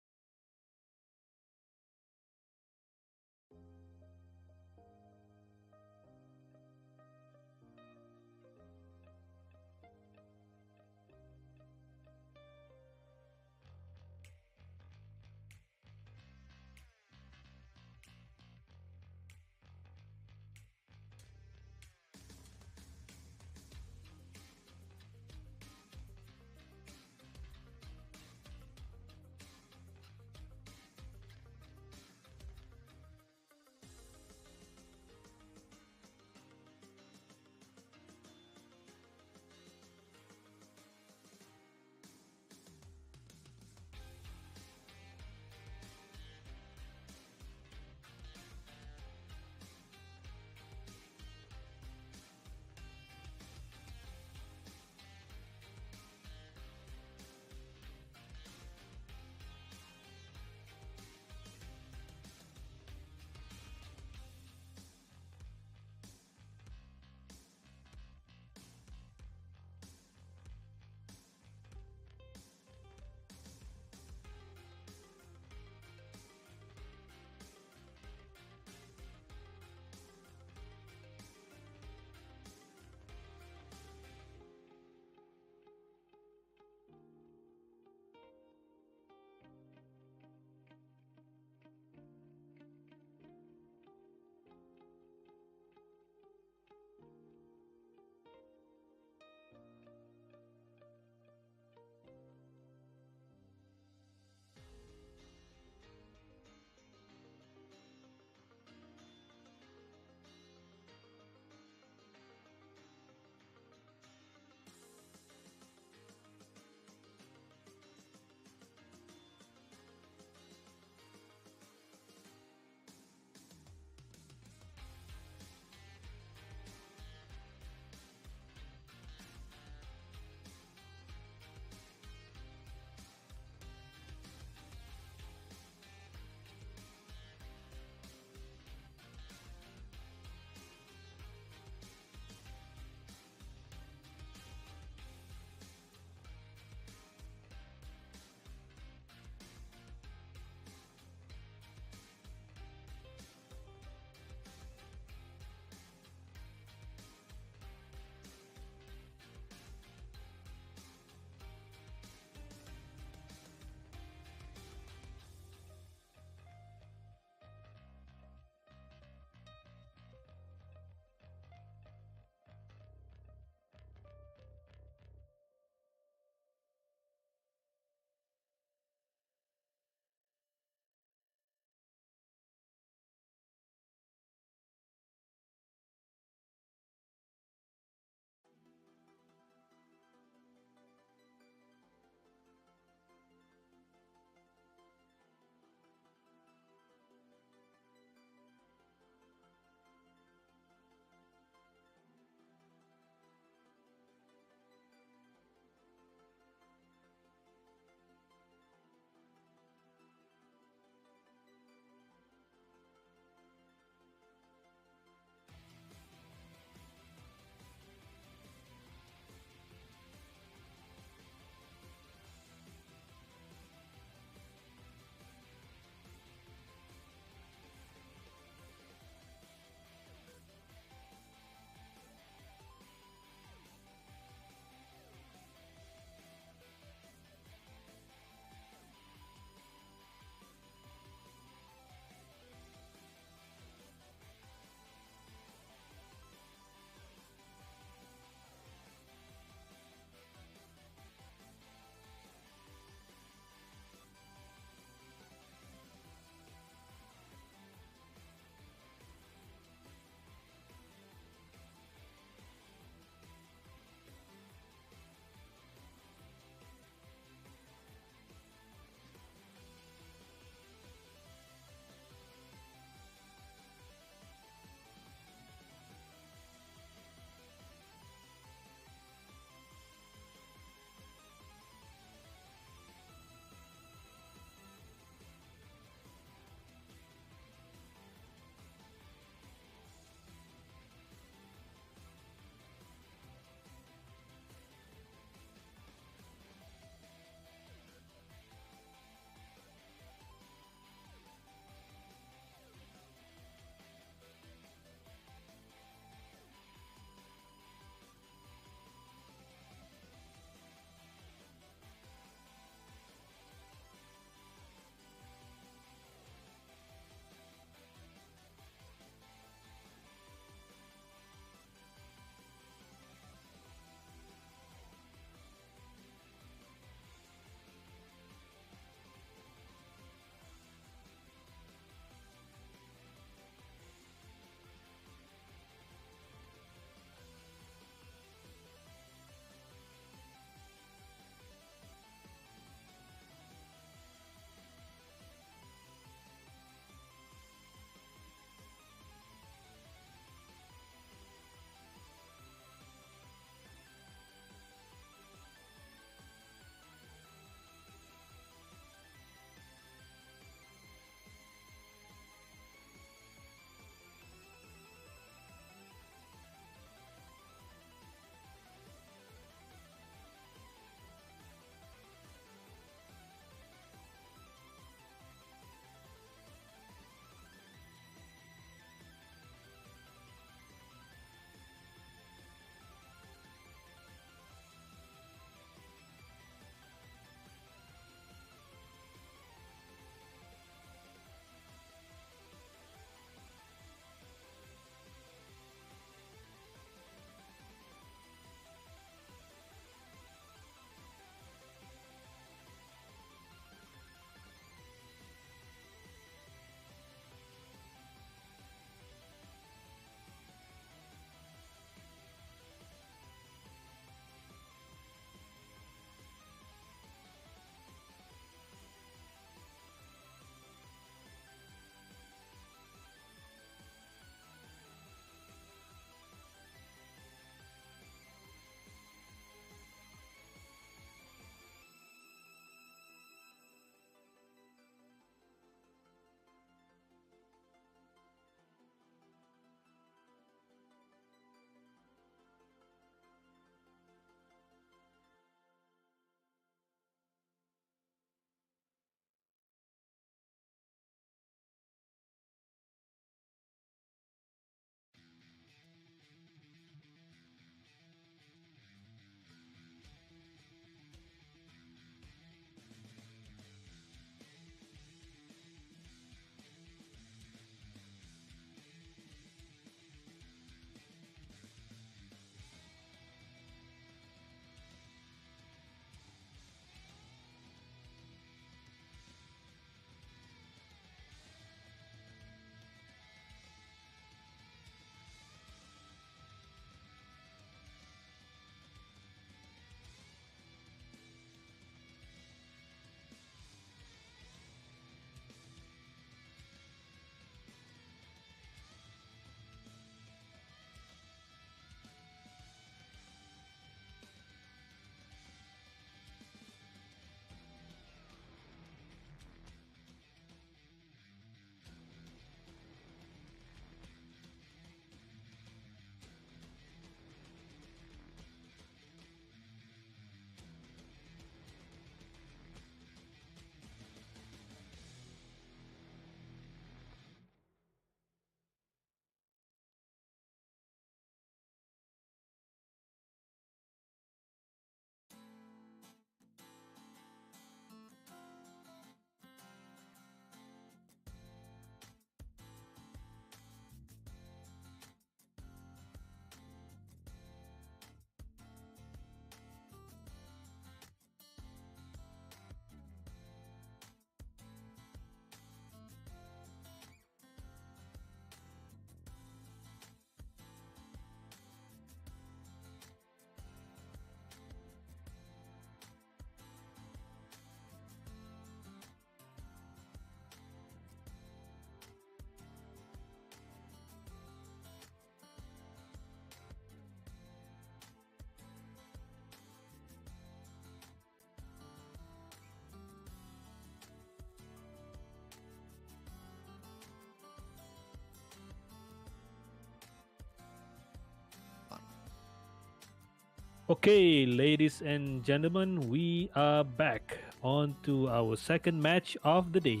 Okay, ladies and gentlemen, we are back on to our second match of the day.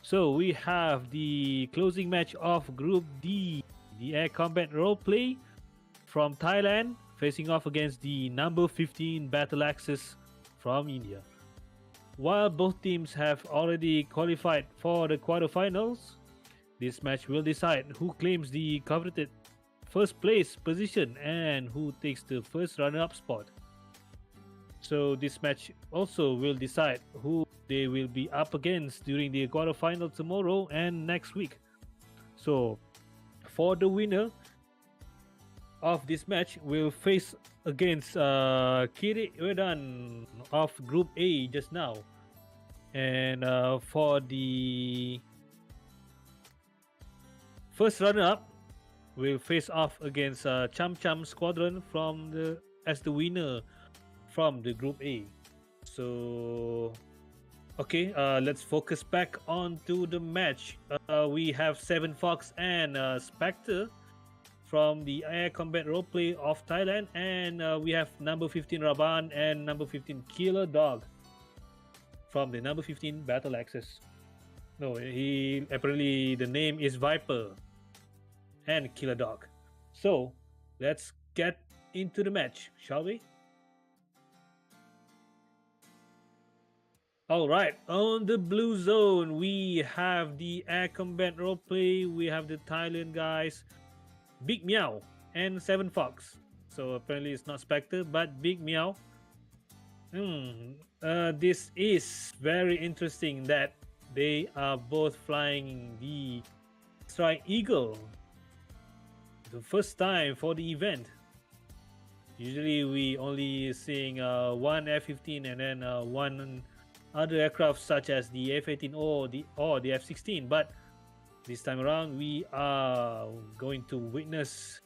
So we have the closing match of Group D, the air combat roleplay from Thailand, facing off against the number 15 Battle Axis from India. While both teams have already qualified for the quarterfinals, this match will decide who claims the coveted first place position and who takes the first runner up spot. So this match also will decide who they will be up against during the quarterfinal tomorrow and next week. So for the winner of this match will face against Kirik Uedan of Group A just now. And for the first runner-up, will face off against Cham Cham Squadron from the as the winner from the Group A. So, okay, let's focus back on to the match. We have Seven Fox and Spectre from the Air Combat Roleplay of Thailand, and we have number 15 Raban and number 15 Killer Dog from the number 15 Battle Axis. No, he apparently the name is Viper and Killer Dog. So let's get into the match, shall we? All right, on the blue zone, we have the Air Combat Roleplay. We have the Thailand guys, Big Meow and Seven Fox. So apparently it's not Spectre, but Big Meow. This is very interesting that they are both flying the Strike Eagle. The first time for the event. Usually we only seeing one F-15 and then one other aircraft such as the F-18 or the F-16, but this time around we are going to witness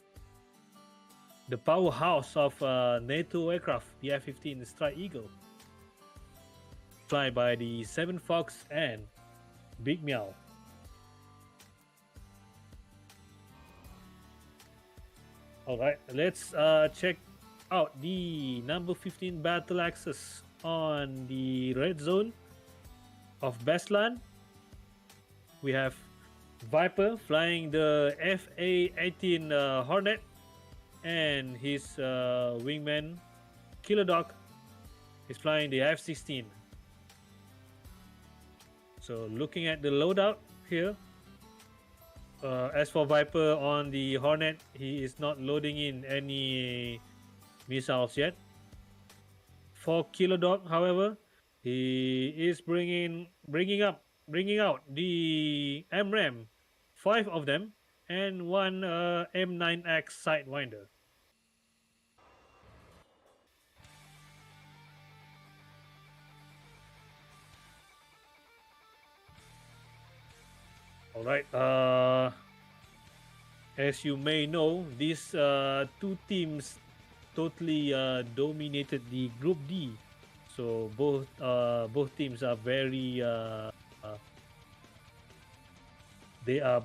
the powerhouse of NATO aircraft, the F-15 Strike Eagle, fly by the Seven Fox and Big Meow. All right, let's check out the number 15 Battle Axis on the red zone of Bestland. We have Viper flying the FA-18 Hornet, and his wingman Killer Dog is flying the F-16. So looking at the loadout here, as for Viper on the Hornet, he is not loading in any missiles yet. For Killer Dog, however, he is bringing out the MRAM, 5 of them, and one M9X Sidewinder. All right. As you may know, these two teams totally dominated the Group D. So both teams are very they are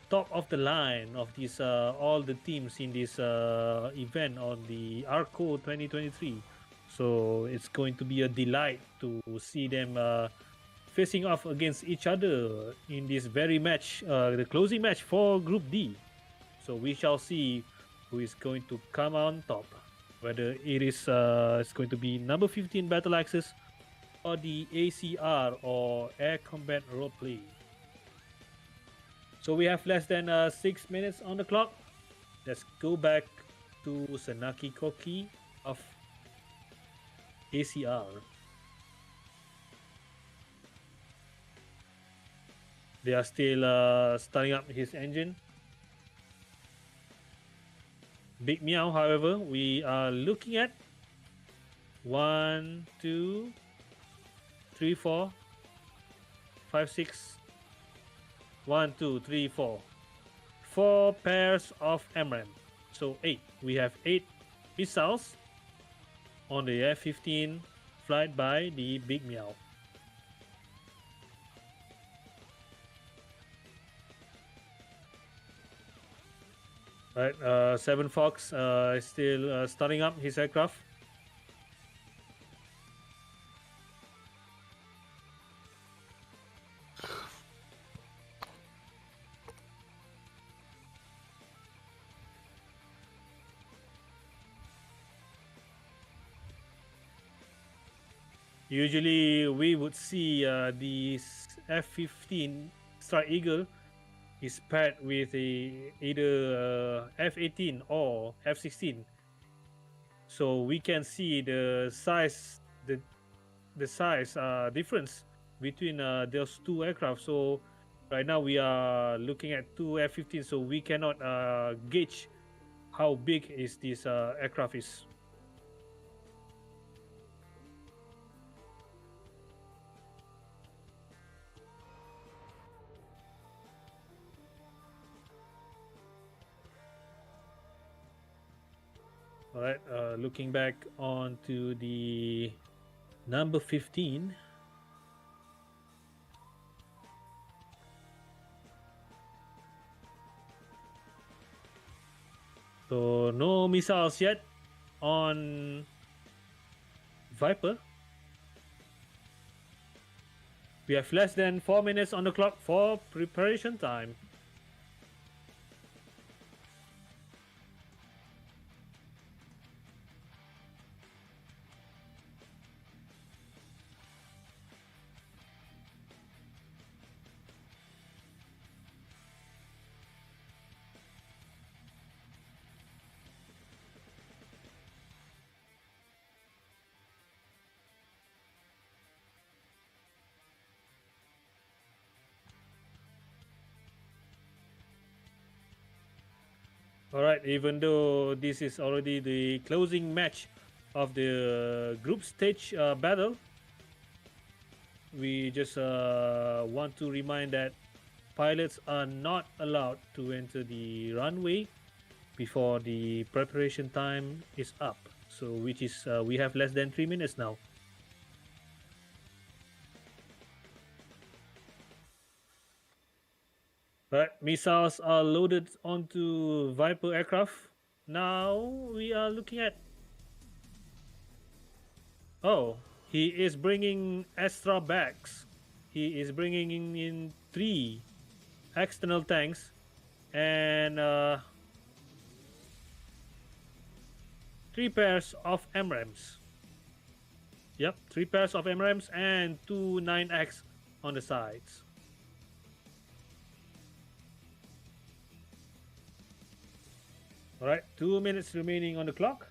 top of the line of these all the teams in this event on the ARCCO 2023. So it's going to be a delight to see them facing off against each other in this very match, the closing match for Group D. So we shall see who is going to come on top, whether it is it's going to be number 15 Battle Axis or the ACR or Air Combat Roleplay. So we have less than 6 minutes on the clock. Let's go back to Sanaki Koki of ACR. They are still starting up his engine. Big Meow, however, we are looking at 1, 2, 3, 4, 5, 6. 1, 2, 3, 4. 4 pairs of MRAM. So 8. We have 8 missiles on the F-15 flight by the Big Meow. Right, Seven Fox is still starting up his aircraft. Usually, we would see the F-15 Strike Eagle is paired with either F-18 or F-16, so we can see the size difference between those two aircraft. So right now we are looking at two F-15, so we cannot gauge how big is this aircraft is. All right, looking back onto the number 15. So no missiles yet on Viper. We have less than 4 minutes on the clock for preparation time. All right, even though this is already the closing match of the group stage battle, we just want to remind that pilots are not allowed to enter the runway before the preparation time is up. So, which is we have less than 3 minutes now. Right, missiles are loaded onto Viper aircraft. Now we are looking at. Oh, he is bringing extra bags. He is bringing in 3 external tanks and 3 pairs of MRAMs. Yep, 3 pairs of MRAMs and 2 9X on the sides. All right, 2 minutes remaining on the clock.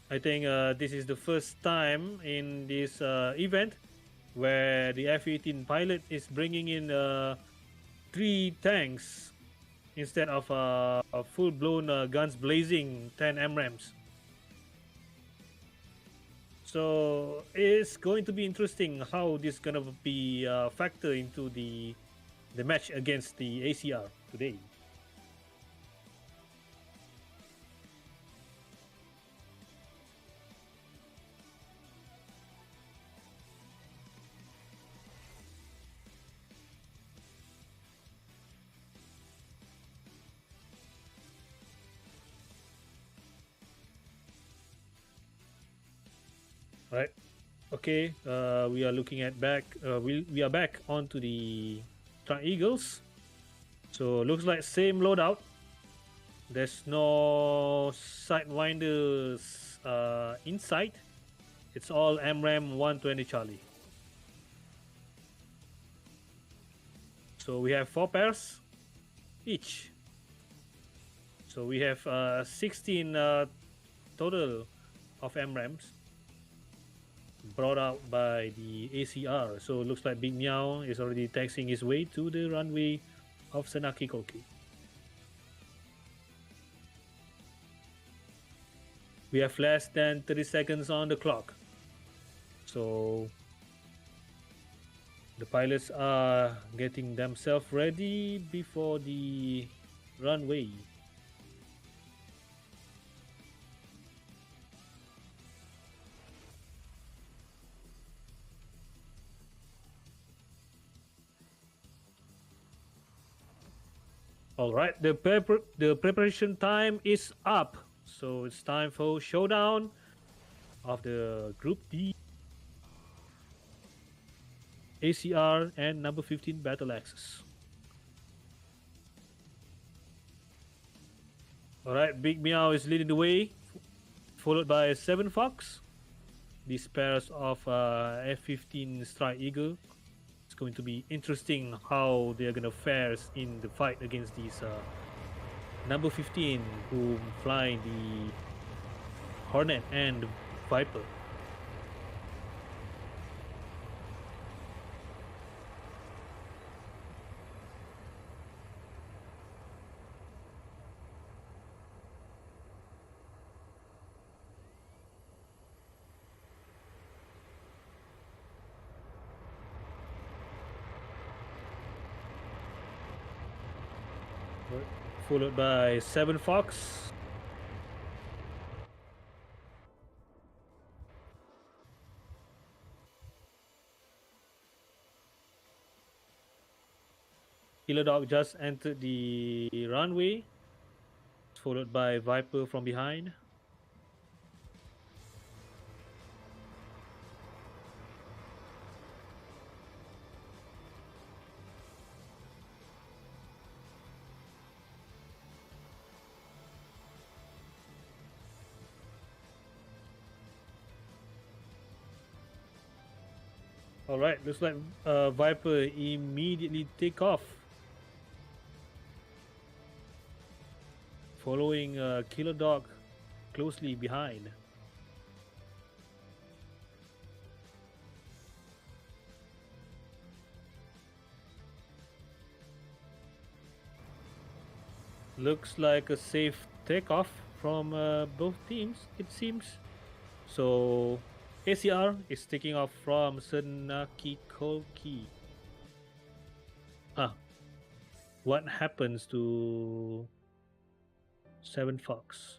I think this is the first time in this event where the F-18 pilot is bringing in 3 tanks instead of a full-blown guns blazing 10 MRAMs. So it's going to be interesting how this is gonna be factored into the match against the ACR today. Right. Okay. We are looking at back. We are back onto the Strike Eagles. So looks like same loadout. There's no sidewinders inside. It's all MRAM 120 Charlie. So we have 4 pairs each. So we have 16 total of MRAMs brought out by the ACR. So it looks like Big Meow is already taxiing his way to the runway of Senaki Koki. We have less than 30 seconds on the clock. So the pilots are getting themselves ready before the runway. All right, the preparation time is up. So it's time for showdown of the Group D, ACR, and number 15 Battle Axis. All right, Big Meow is leading the way. followed by 7 Fox. These pairs of F-15 Strike Eagle. It's going to be interesting how they're gonna fare in the fight against these number 15 who fly the Hornet and Viper. Followed by 7 Fox. Killer Dog just entered the runway, followed by Viper from behind. All right, looks like Viper immediately take off, following Killer Dog closely behind. Looks like a safe takeoff from both teams, it seems. So ACR is taking off from Senaki Koki. Ah, what happens to 7 Fox?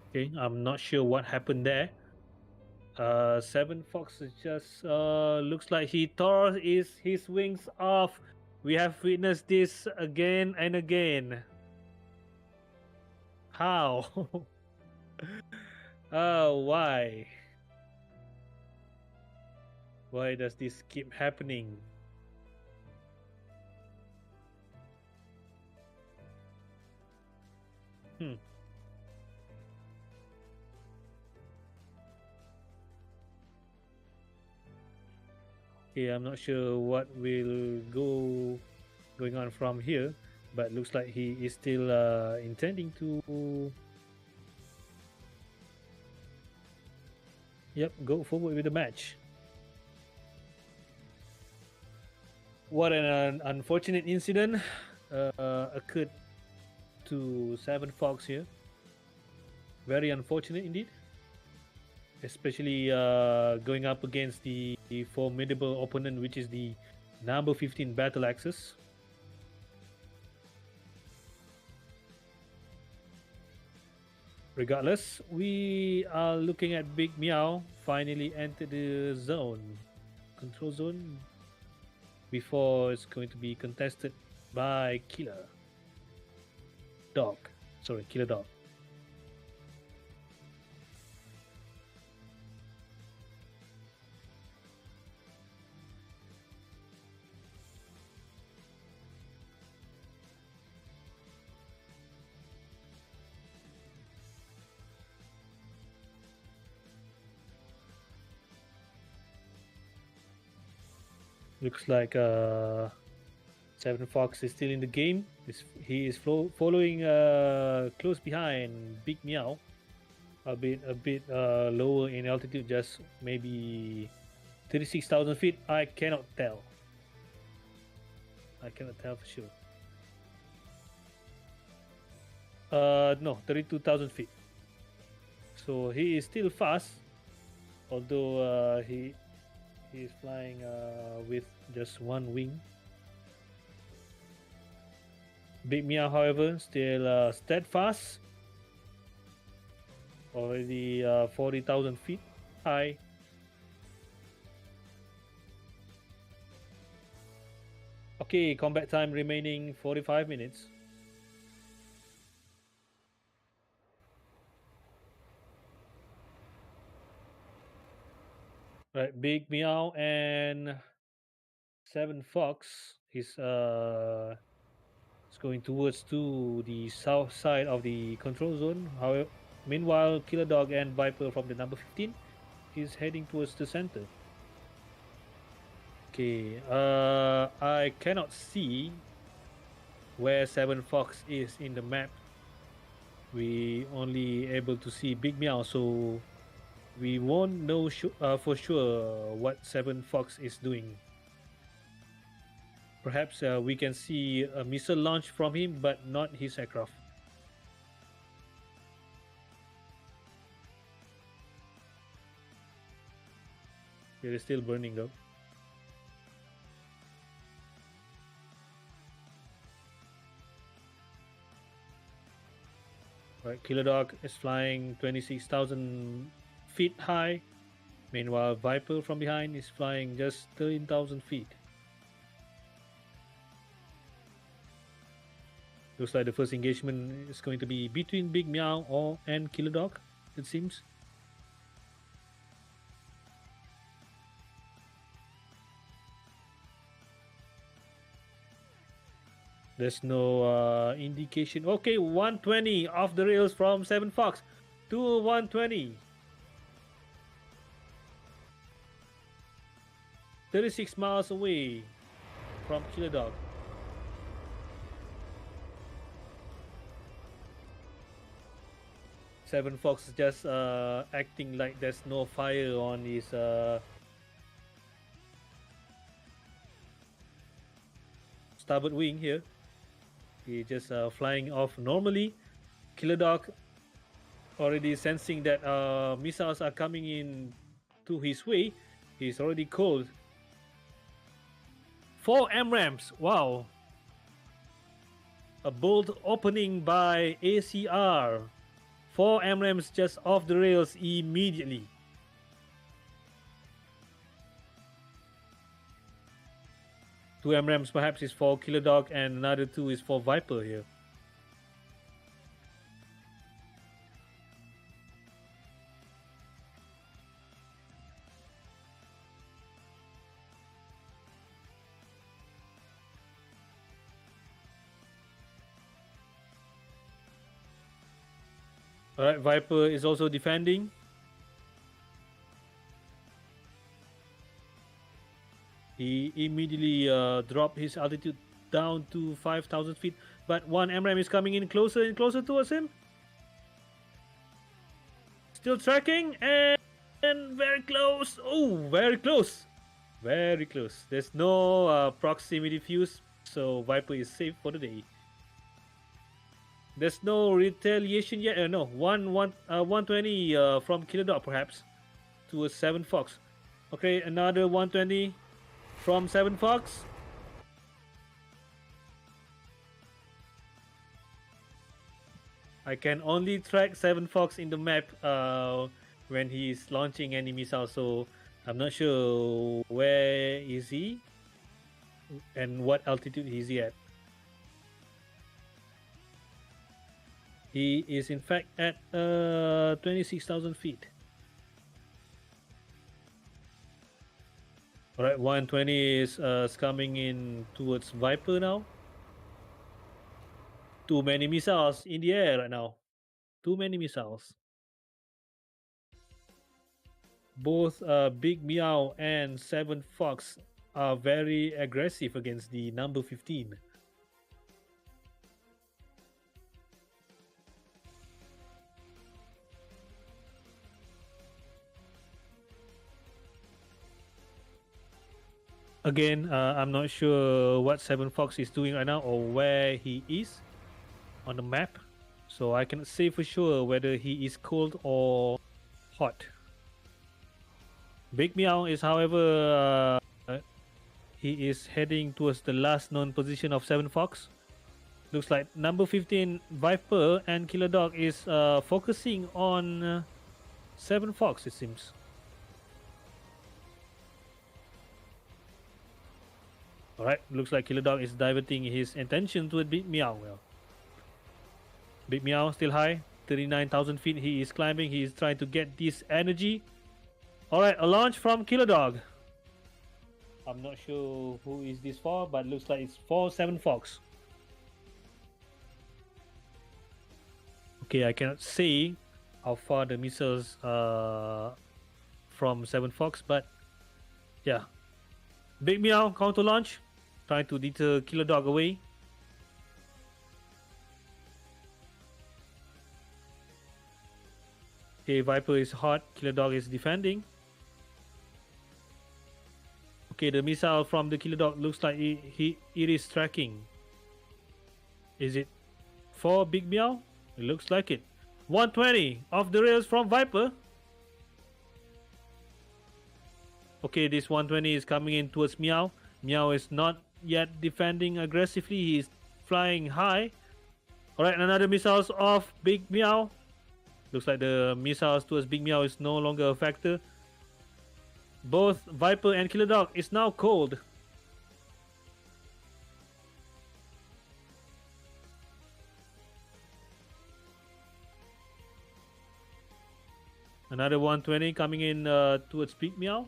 Okay, I'm not sure what happened there. 7 Fox is just looks like he tore his wings off. We have witnessed this again and again. How? Why? Why does this keep happening? Hmm. Okay, I'm not sure what will going on from here, but looks like he is still intending to go forward with the match. What an unfortunate incident occurred to 7 Fox here. Very unfortunate indeed, especially going up against the formidable opponent, which is the number 15 Battle Axis. Regardless, we are looking at Big Meow finally entered the zone, control zone, before it's going to be contested by Killer Dog. Sorry, Killer Dog. Looks like 7 Fox is still in the game. He is following close behind Big Meow, a bit lower in altitude, just maybe 36,000 feet. I cannot tell. I cannot tell for sure. No, 32,000 feet. So he is still fast, although he is flying with just one wing. Big Meow, however, still steadfast. Already 40,000 feet high. Okay, combat time remaining 45 minutes. Right, Big Meow and 7 Fox is going towards to the south side of the control zone. However, meanwhile, Killer Dog and Viper from the number 15 is heading towards the center. Okay, I cannot see where 7 Fox is in the map. We only able to see Big Meow, so we won't know for sure what 7 Fox is doing. Perhaps we can see a missile launch from him, but not his aircraft. It is still burning though. Right, Killer Dog is flying 26,000 feet high. Meanwhile, Viper from behind is flying just 13,000 feet. Looks like the first engagement is going to be between Big Meow and Killer Dog, it seems. There's no indication. Okay, 120 off the rails from 7 Fox to 120. 36 miles away from Killer Dog. Seven Fox is just acting like there's no fire on his starboard wing here. He just flying off normally. Killer Dog already sensing that missiles are coming in to his way. He's already cold. 4 MRAMs. Wow. A bold opening by ACR. 4 MRAMs just off the rails immediately. Two MRAMs perhaps is for Killer Dog and another 2 is for Viper here. Alright, Viper is also defending. He immediately dropped his altitude down to 5,000 feet. But one MRAM is coming in closer and closer towards him. Still tracking and very close. Oh, very close. Very close. There's no proximity fuse, so Viper is safe for the day. There's no retaliation yet. No, 120 from Killer Dog perhaps to a 7 Fox. Okay, another 120 from 7 Fox. I can only track 7 Fox in the map when he's launching any missile, so I'm not sure where is he and what altitude is he at. He is in fact at 26,000 feet. Alright, 120 is coming in towards Viper now. Too many missiles in the air right now. Too many missiles. Both Big Meow and 7 Fox are very aggressive against the number 15. Again, I'm not sure what 7 Fox is doing right now or where he is on the map. So I cannot say for sure whether he is cold or hot. Big Meow is, however, he is heading towards the last known position of 7 Fox. Looks like number 15 Viper and Killer Dog is focusing on 7 Fox, it seems. Alright, looks like Killer Dog is diverting his attention to Big Meow. Well, Big Meow still high, 39,000 feet. He is climbing, he is trying to get this energy. Alright, a launch from Killer Dog. I'm not sure who is this for, but looks like it's for 7 Fox. Okay, I cannot see how far the missiles from 7 Fox, but yeah. Big Meow counter launch, trying to deter Killer Dog away. Okay, Viper is hot, Killer Dog is defending. Okay, the missile from the Killer Dog looks like it is tracking. Is it for Big Meow? It looks like it. 120 off the rails from Viper. Okay, this 120 is coming in towards Meow. Meow is not yet defending aggressively. He is flying high. Alright, another missiles off Big Meow. Looks like the missiles towards Big Meow is no longer a factor. Both Viper and Killer Dog is now cold. Another 120 coming in towards Big Meow.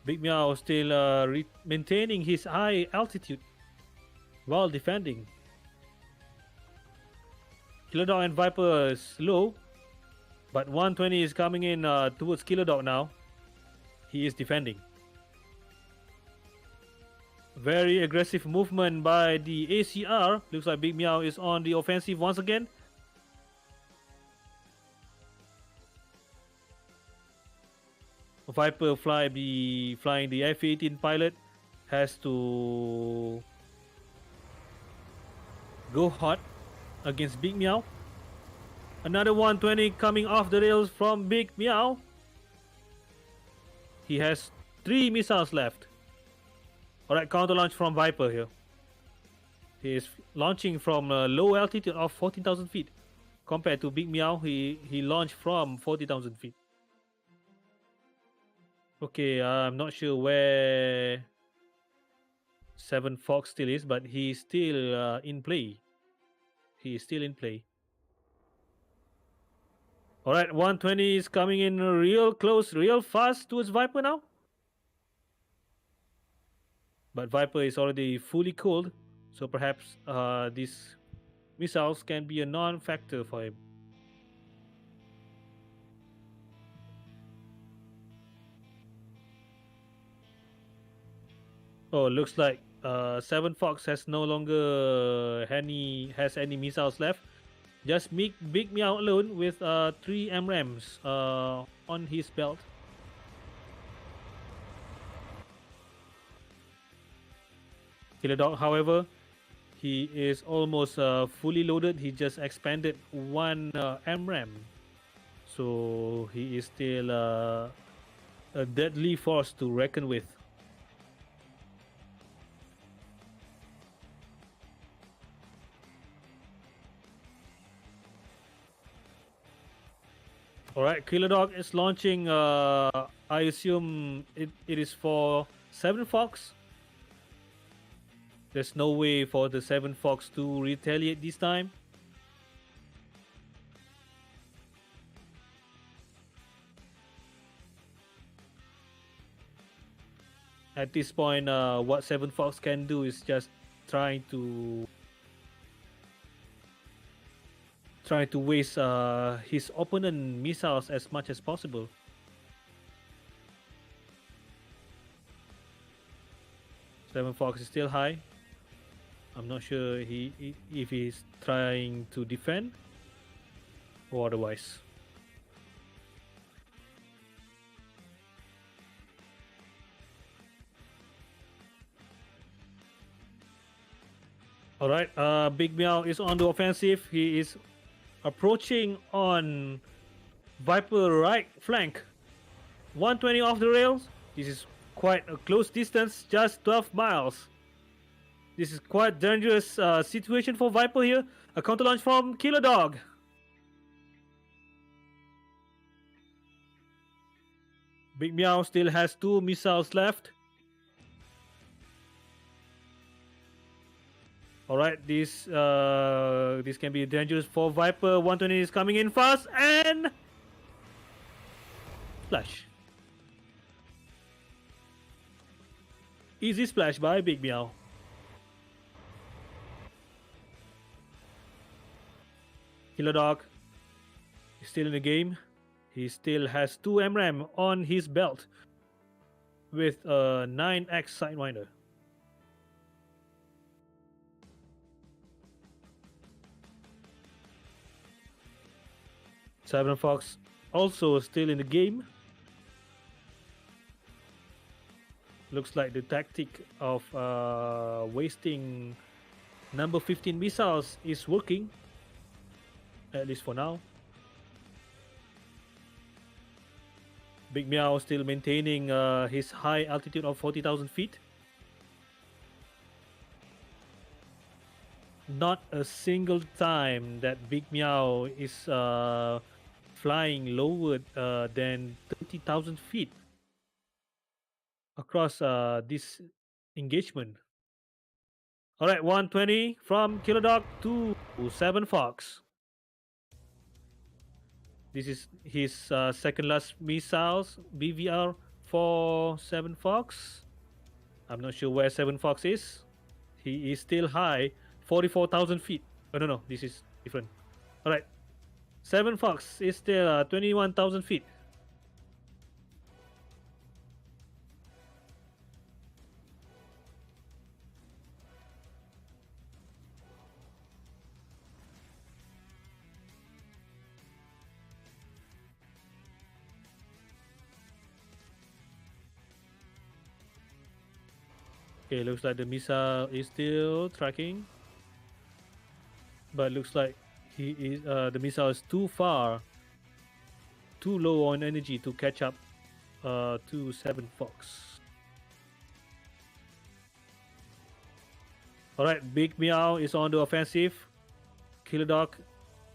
Big Meow still maintaining his high altitude while defending. Killer Dog and Viper is low, but 120 is coming in towards Killer Dog now. He is defending. Very aggressive movement by the ACR. Looks like Big Meow is on the offensive once again. Viper flying the F-18 pilot has to go hot against Big Meow. Another 120 coming off the rails from Big Meow. He has 3 missiles left. Alright, counter launch from Viper here. He is launching from a low altitude of 14,000 feet. Compared to Big Meow, he launched from 40,000 feet. Okay, I'm not sure where 7 Fox still is, but he's still in play. He is still in play. Alright, 120 is coming in real close, real fast towards Viper now. But Viper is already fully cooled, so perhaps these missiles can be a non-factor for him. Oh, looks like 7 Fox has no longer has any missiles left. Just Big Meow alone with 3 MRAMs on his belt. Killer Dog, however, he is almost fully loaded. He just expanded 1 MRAM. So he is still a deadly force to reckon with. Alright, Killer Dog is launching. I assume it is for 7 Fox. There's no way for the 7 Fox to retaliate this time. At this point, what 7 Fox can do is just trying to waste his opponent missiles as much as possible. 7 Fox is still high. I'm not sure if he's trying to defend or otherwise. Alright, Big Meow is on the offensive. He is approaching on Viper right flank. 120 off the rails. This is quite a close distance, just 12 miles. This is quite dangerous situation for Viper here. A counter launch from Killer Dog. Big Meow still has 2 missiles left. All right, this can be dangerous for Viper. 120 is coming in fast and splash. Easy splash by Big Meow. Killer Dog is still in the game. He still has 2 MRAM on his belt with a 9x Sidewinder. Cyber Fox also still in the game. Looks like the tactic of wasting number 15 missiles is working, at least for now. Big Meow still maintaining his high altitude of 40,000 feet. Not a single time that Big Meow is flying lower than 30,000 feet across this engagement. All right, 120 from Killer Dog to 7 Fox. This is his second last missiles BVR for 7 Fox. I'm not sure where 7 Fox is. He is still high, 44,000 feet. Oh, no, this is different. All right, 7 Fox is still 21,000 feet. Okay, looks like the missile is still tracking, but looks like he is the missile is too far, too low on energy to catch up to 7 Fox. All right, Big Meow is on the offensive. Killer Dog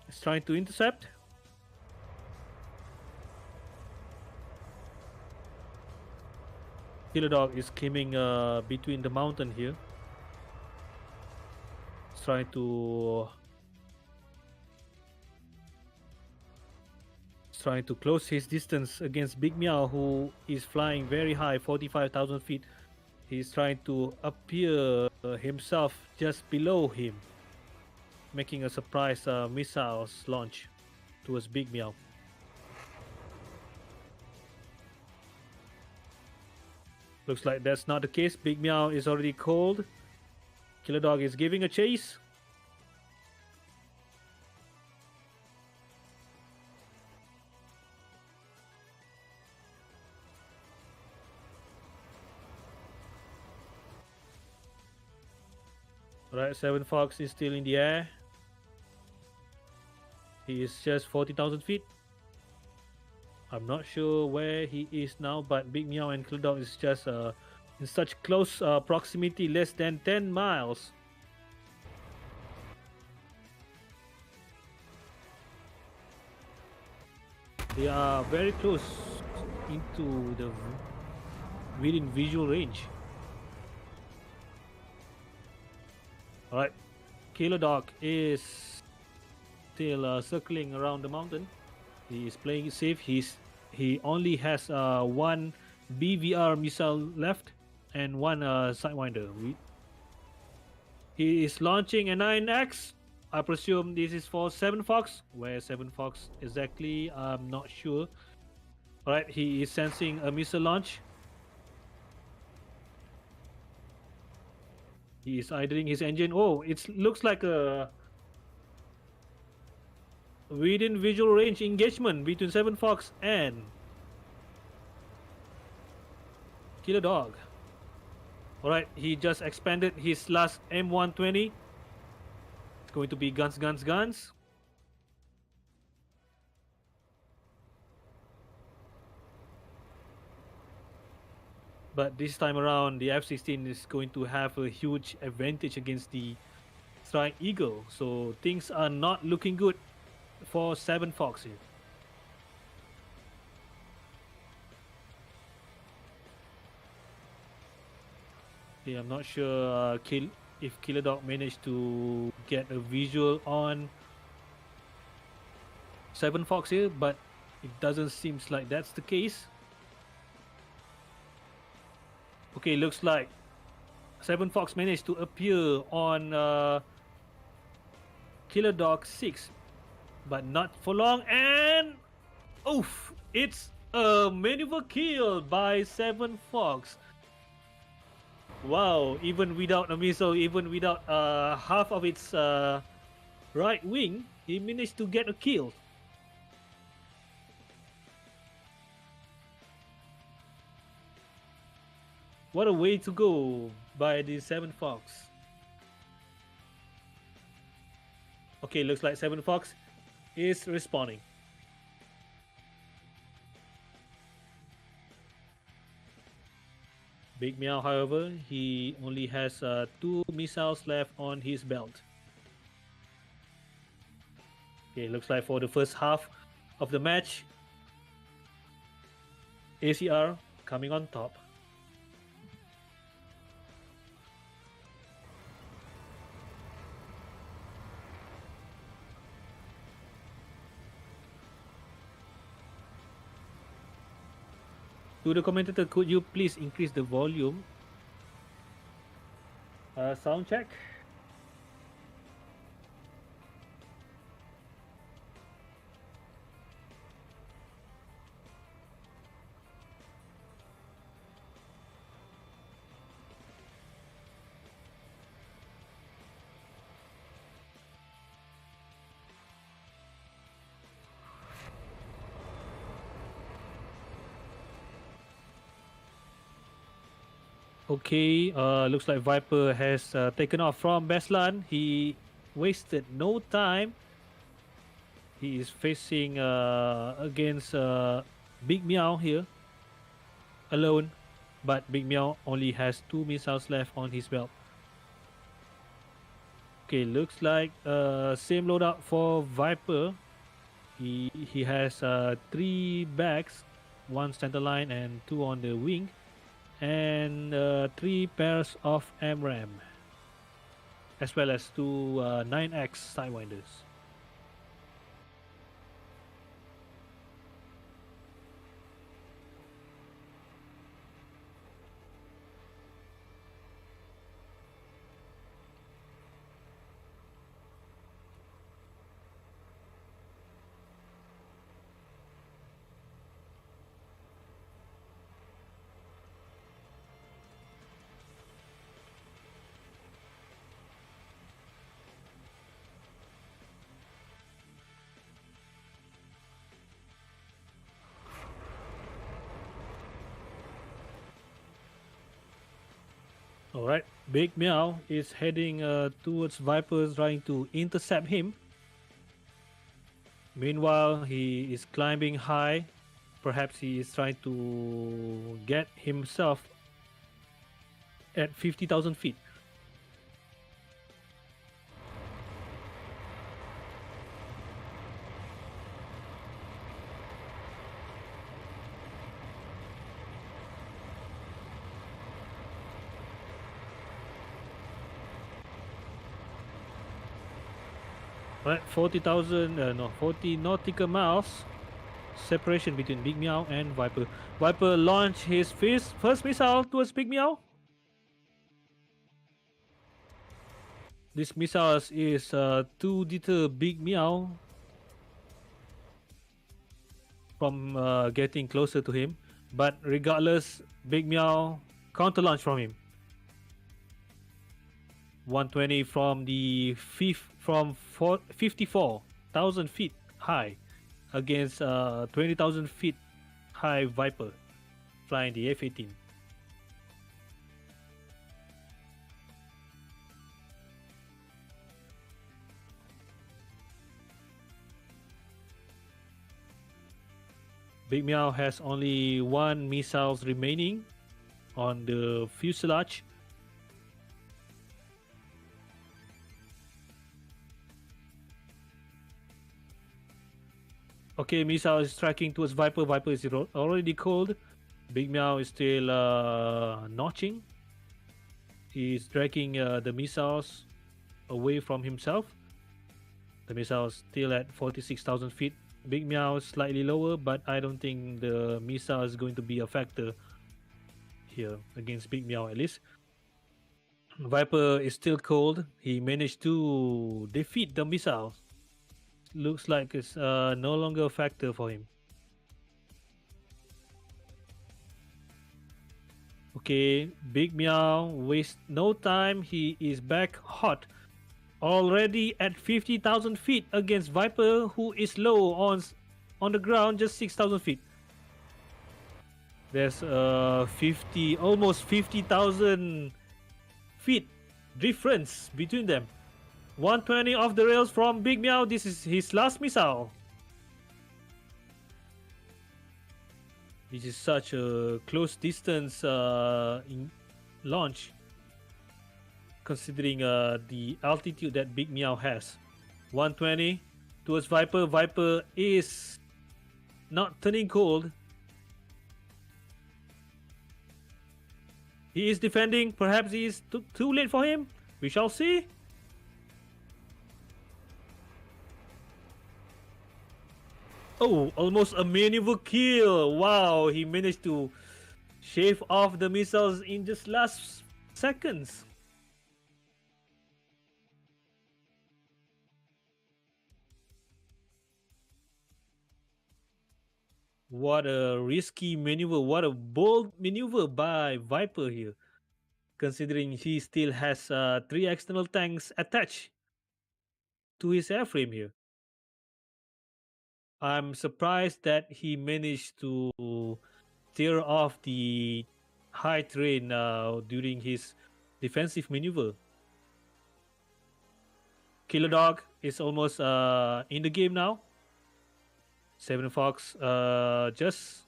is trying to intercept. Killer Dog is climbing between the mountain here. He's trying to close his distance against Big Meow, who is flying very high, 45,000 feet. He's trying to appear himself just below him, making a surprise missiles launch towards Big Meow. Looks like that's not the case. Big Meow is already cold. Killer Dog is giving a chase. Alright, 7 Fox is still in the air. He is just 40,000 feet. I'm not sure where he is now, but Big Meow and Killer Dog is just in such close proximity, less than 10 miles. They are very close into the within visual range. Alright, Killer Dog is still circling around the mountain. He is playing it safe. He only has one BVR missile left and one Sidewinder. He is launching a 9X. I presume this is for 7 Fox. Where 7 Fox exactly, I'm not sure. Alright, he is sensing a missile launch. He is idling his engine. Oh, it looks like a within visual range engagement between 7 Fox and Killer Dog. Alright, he just expanded his last M120. It's going to be guns, guns, guns. But this time around, the F-16 is going to have a huge advantage against the Strike Eagle. So things are not looking good for 7 Fox here. Okay, I'm not sure if Killer Dog managed to get a visual on Seven Fox here, but it doesn't seem like that's the case. Okay, looks like Seven Fox managed to appear on Killer Dog 6, but not for long. And oof, it's a maneuver kill by Seven Fox. Wow, even without a missile, even without half of its right wing, he managed to get a kill. What a way to go by the Seven Fox. Okay, looks like Seven Fox is respawning. Big Meow, however, he only has 2 missiles left on his belt. Okay, looks like for the first half of the match, ACR coming on top. To the commentator, could you please increase the volume? Sound check. Okay, looks like Viper has taken off from Beslan. He wasted no time. He is facing against Big Meow here alone, but Big Meow only has 2 missiles left on his belt. Okay, looks like same loadout for Viper. He has 3 bags, 1 center line and 2 on the wing, and 3 pairs of AMRAM, as well as 2 9X sidewinders. Alright, Big Meow is heading towards Vipers, trying to intercept him. Meanwhile, he is climbing high. Perhaps he is trying to get himself at 50,000 feet. Right, 40,000, no, 40 nautical miles separation between Big Meow and Viper. Viper launched his first missile towards Big Meow. This missile is to deter Big Meow from getting closer to him. But regardless, Big Meow counter launch from him. 120 from the 54,000 feet high against 20,000 feet high Viper flying the F-18. Big Meow has only 1 missiles remaining on the fuselage. Okay, missile is tracking towards Viper. Viper is already cold. Big Meow is still notching. He's dragging the missiles away from himself. The missiles still at 46,000 feet. Big Meow slightly lower, but I don't think the missile is going to be a factor here against Big Meow at least. Viper is still cold. He managed to defeat the missile. Looks like it's no longer a factor for him. Okay, Big Meow waste no time. He is back hot. Already at 50,000 feet against Viper, who is low on the ground, just 6,000 feet. There's almost 50,000 feet difference between them. 120 off the rails from Big Meow. This is his last missile. This is such a close distance in launch, considering the altitude that Big Meow has. 120 towards Viper. Viper is not turning cold. He is defending. Perhaps he is too late for him. We shall see. Oh, almost a maneuver kill. Wow, he managed to shave off the missiles in just last seconds. What a risky maneuver. What a bold maneuver by Viper here. Considering he still has 3 external tanks attached to his airframe here. I'm surprised that he managed to tear off the high terrain during his defensive maneuver. Killer Dog is almost in the game now. 7 Fox just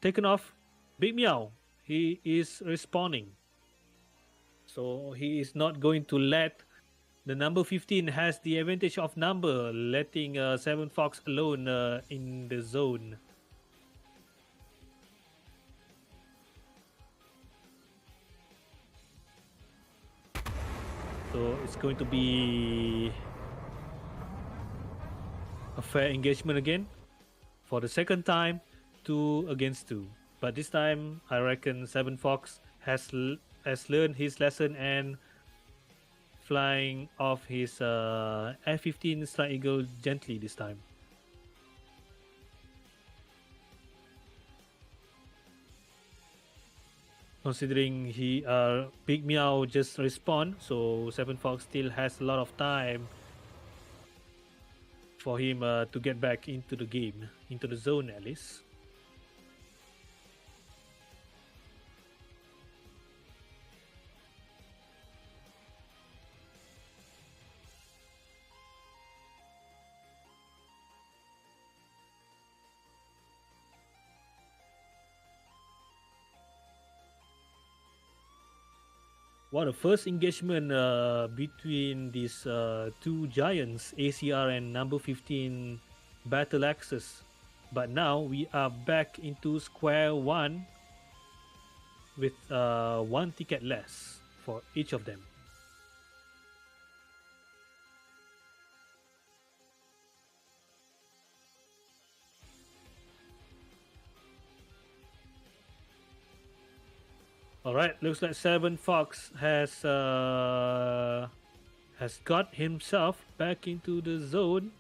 taken off. Big Meow, he is respawning. So he is not going to let the number 15 has the advantage of number, letting 7 Fox alone in the zone. So it's going to be a fair engagement again for the second time, 2 against 2. But this time, I reckon 7 Fox has learned his lesson and flying off his F-15 Strike Eagle gently this time. Considering Big Meow just respawned, so 7 Fox still has a lot of time for him to get back into the game, into the zone at least. What a first engagement between these two giants, ACR and number 15 Battle Axis. But now we are back into square one with 1 ticket less for each of them. All right, looks like 7 Fox has got himself back into the zone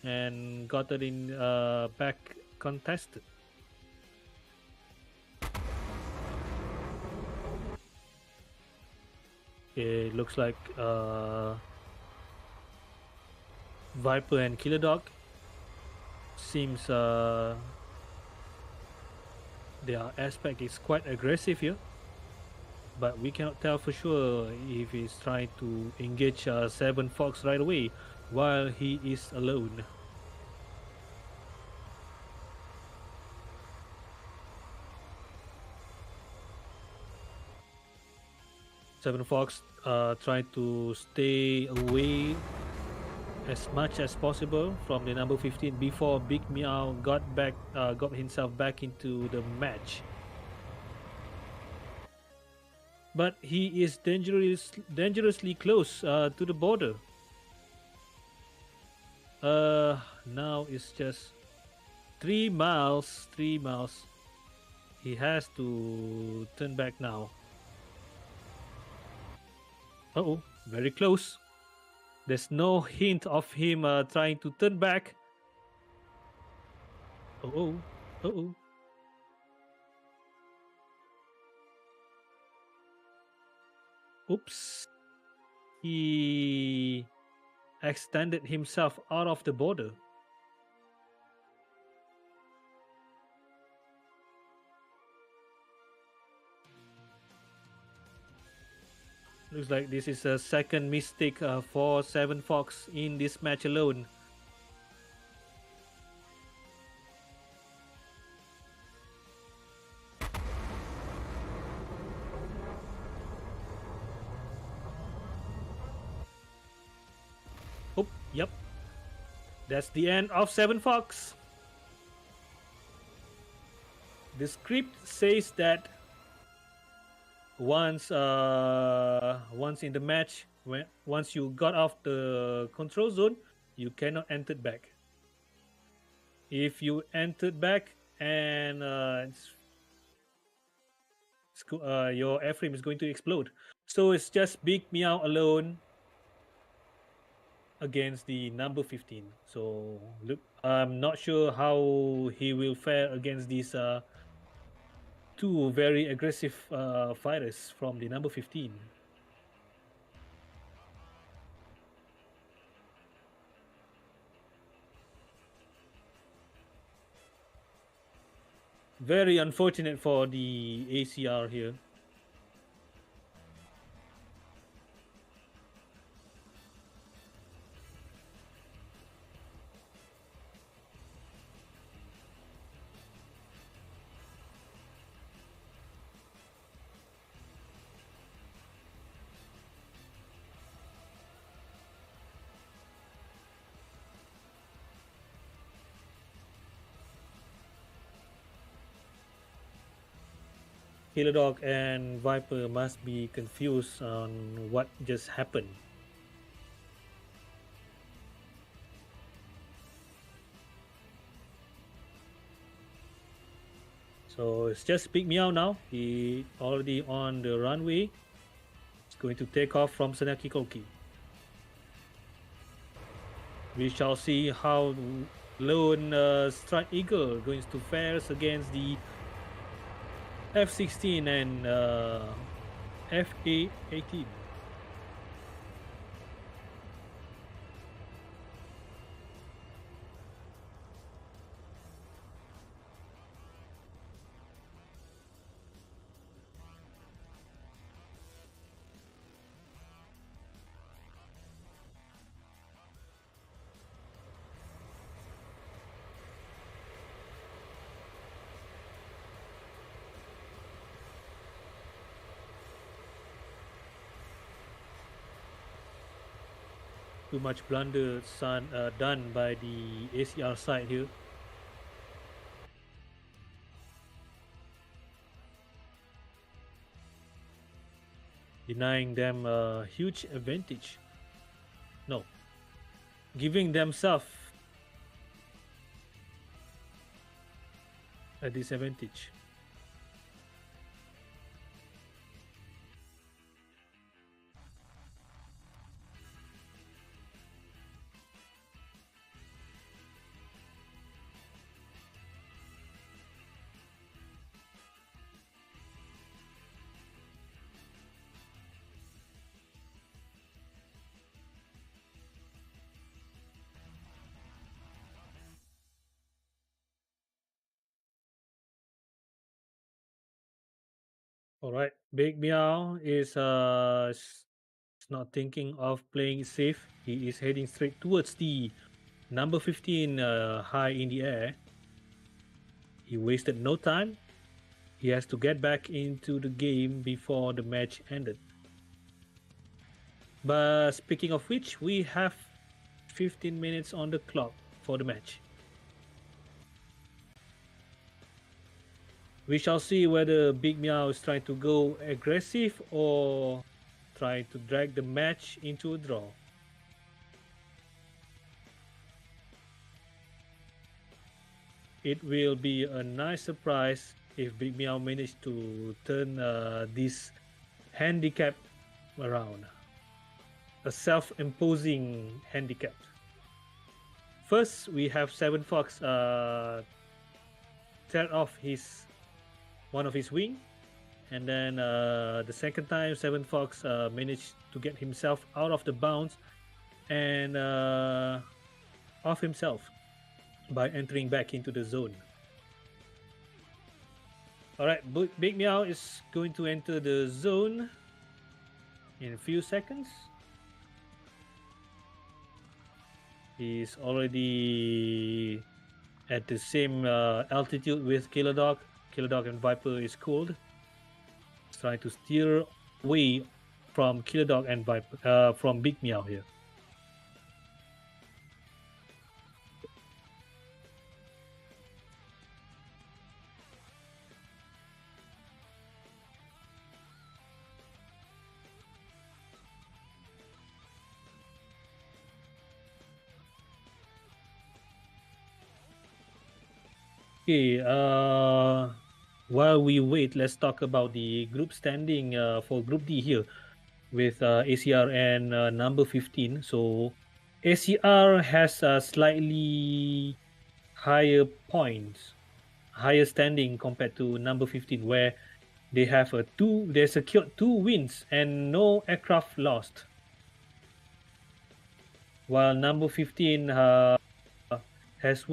and got it in back contested. It looks like Viper and Killer Dog seems their aspect is quite aggressive here. But we cannot tell for sure if he's trying to engage 7 Fox right away while he is alone. Seven Fox trying to stay away as much as possible from the number 15 before Big Meow got himself back into the match. but he is dangerously close to the border. Now it's just 3 miles. 3 miles. He has to turn back now. Oh, very close. There's no hint of him trying to turn back. Oh, oh. Oops. He extended himself out of the border. Looks like this is a second mistake for Seven Fox in this match alone. Oh, yep. That's the end of Seven Fox. The script says that once in the match, once you got off the control zone, you cannot enter back. If you entered back and your airframe is going to explode. So it's just Big Meow alone against the number 15. So look, I'm not sure how he will fare against these two very aggressive fighters from the number 15. Very unfortunate for the ACR here. Killer Dog and Viper must be confused on what just happened. So it's just Big Meow now. He already on the runway. He's going to take off from Senaki Koki. We shall see how Lone Strike Eagle going to fare against the F-16 and FA-18. Too much blunder done by the ACR side here. Denying them a huge advantage. No. Giving themselves a disadvantage. All right, Big Meow is not thinking of playing safe. He is heading straight towards the number 15 high in the air. He wasted no time. He has to get back into the game before the match ended. But speaking of which, we have 15 minutes on the clock for the match. We shall see whether Big Meow is trying to go aggressive or trying to drag the match into a draw. It will be a nice surprise if Big Meow managed to turn this handicap around. A self-imposing handicap. First, we have Seven Fox tear off one of his wing, and then the second time Seven Fox managed to get himself out of the bounds and off himself by entering back into the zone. All right, Big Meow is going to enter the zone in a few seconds. He's already at the same altitude with Killer Dog. Killer Dog and Viper is cold. He's trying to steer away from Killer Dog and Viper, from Big Meow here. Okay, while we wait, let's talk about the group standing for Group D here with ACR and number 15. So ACR has slightly higher points, higher standing compared to number 15, where they have they secured 2 wins and no aircraft lost. While number 15 has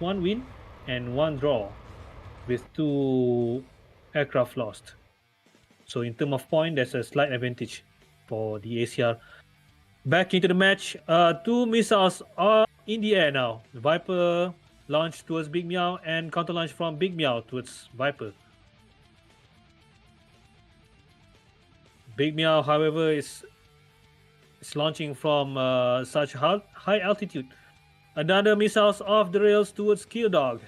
one win and 1 draw with 2 aircraft lost. So in terms of point, there's a slight advantage for the ACR. Back into the match, 2 missiles are in the air now. Viper launched towards Big Meow and counter launch from Big Meow towards Viper. Big Meow, however, is launching from such high altitude. Another missiles off the rails towards Kill Dog.